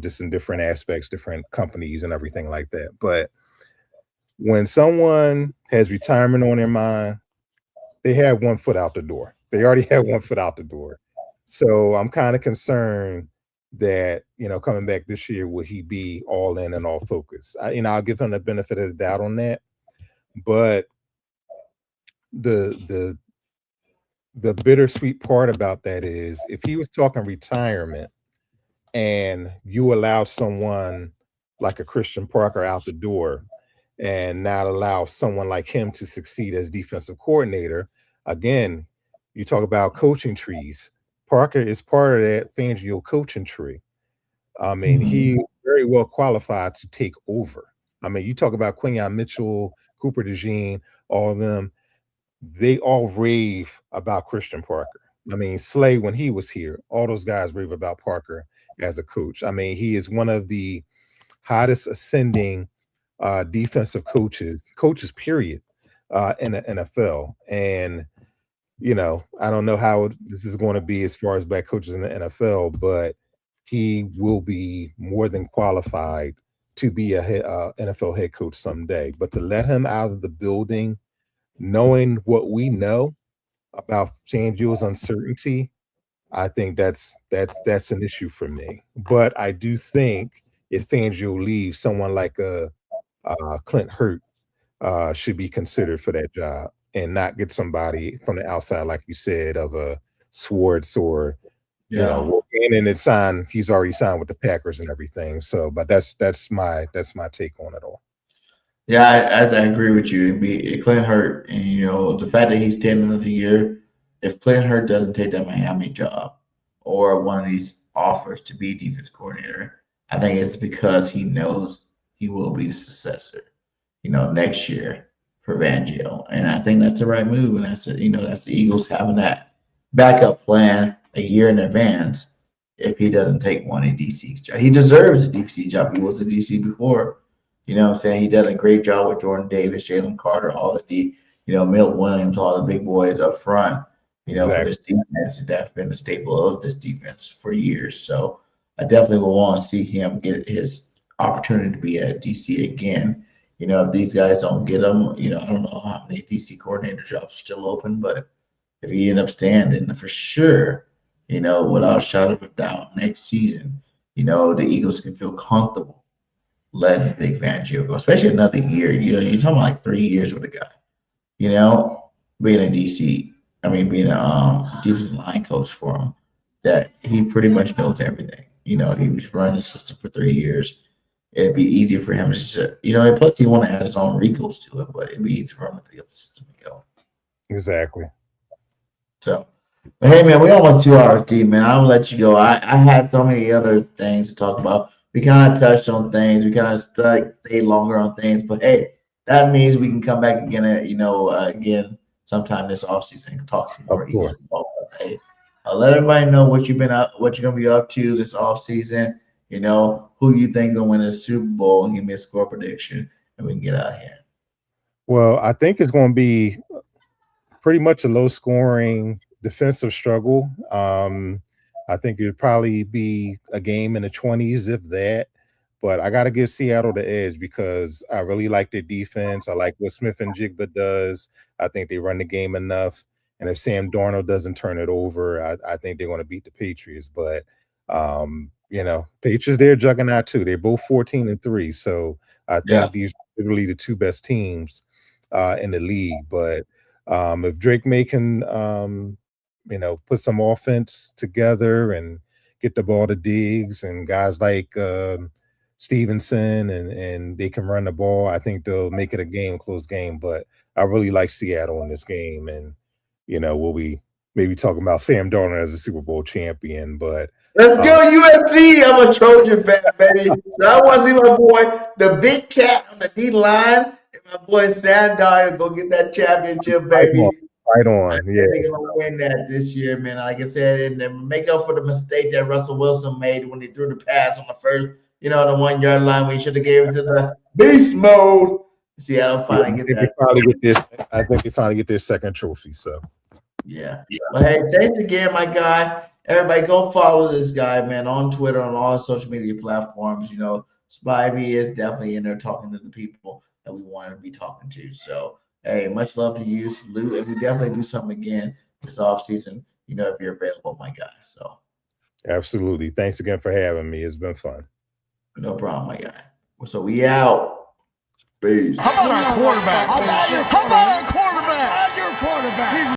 just in different aspects, different companies and everything like that. But when someone has retirement on their mind, they have one foot out the door. They already have one foot out the door. So I'm kind of concerned that, coming back this year, will he be all in and all focused? I'll give him the benefit of the doubt on that. But the bittersweet part about that is, if he was talking retirement and you allow someone like a Christian Parker out the door and not allow someone like him to succeed as defensive coordinator, again, you talk about coaching trees. Parker is part of that Fangio coaching tree. I mean, he's very well qualified to take over. I mean, you talk about Quinyon Mitchell, Cooper DeJean, all of them. They all rave about Christian Parker. I mean, Slay, when he was here, all those guys rave about Parker as a coach. I mean, he is one of the hottest ascending defensive coaches period, in the NFL. And I don't know how this is going to be as far as back coaches in the NFL, but he will be more than qualified to be a NFL head coach someday. But to let him out of the building, knowing what we know about Fangio's uncertainty, I think that's an issue for me. But I do think if Fangio leaves, someone like Clint Hurt should be considered for that job, and not get somebody from the outside, like you said, of a Schwartz or and it's signed. He's already signed with the Packers and everything. So, but that's my take on it all. Yeah, I agree with you. It'd be Clint Hurt, and the fact that he's staying another year. If Clint Hurt doesn't take that Miami job, or one of these offers to be defense coordinator, I think it's because he knows he will be the successor, next year for Fangio. And I think that's the right move. And that's that's the Eagles having that backup plan a year in advance if he doesn't take one in DC's job. He deserves a DC job. He was a DC before. You know what I'm saying? He done a great job with Jordan Davis, Jalen Carter, all the Milt Williams, all the big boys up front, for this defense. That's been the staple of this defense for years. So I definitely will want to see him get his opportunity to be at DC again. If these guys don't get him, I don't know how many DC coordinator jobs are still open, but if he end up standing for sure, without a shadow of a doubt, next season, the Eagles can feel comfortable letting Vic Fangio go, especially another year. You're talking about like 3 years with a guy, being a DC, being a defensive line coach for him, that he pretty much knows everything. He was running the system for 3 years. It'd be easier for him to just, and plus he want to add his own wrinkles to it, but it'd be easy for him to pick up the system and go. Exactly. So, but hey, man, we almost 2 hours deep, man. I'll let you go. I had so many other things to talk about. We kind of touched on things. We kind of stayed longer on things, but hey, that means we can come back again, again sometime this offseason and talk some more Eagles football. Hey, I'll let everybody know what you're gonna be up to this offseason. Who you think gonna win the Super Bowl, and give me a score prediction, and we can get out of here. Well, I think it's going to be pretty much a low-scoring defensive struggle. I think it'd probably be a game in the 20s, if that. But I got to give Seattle the edge because I really like their defense. I like what Smith and Jigba does. I think they run the game enough. And if Sam Darnold doesn't turn it over, I think they're going to beat the Patriots. But Patriots, they're a juggernaut too. They're both 14-3. So I think these are literally the 2 best teams in the league. But if Drake May can, put some offense together and get the ball to Diggs and guys like Stevenson and they can run the ball, I think they'll make it a close game. But I really like Seattle in this game. And, we'll be maybe talking about Sam Darnold as a Super Bowl champion. But let's go USC. I'm a Trojan fan, baby. So I want to see my boy, the big cat on the D line, and my boy Sam Darnold go get that championship, baby. Right on. Yeah. They're going to win that this year, man. Like I said, and then make up for the mistake that Russell Wilson made when he threw the pass on the first, the 1 yard line when he should have gave it to the beast mode. Seattle finally get that. I think they finally get their second trophy. So, yeah. Well, hey, thanks again, my guy. Everybody go follow this guy, man, on Twitter, on all social media platforms. Spivey is definitely in there talking to the people that we want to be talking to. So, hey, much love to you. Salute. And we definitely do something again this offseason, if you're available, my guy. So, absolutely. Thanks again for having me. It's been fun. No problem, my guy. So, we out. Peace. How about our quarterback? How about our quarterback? Your quarterback.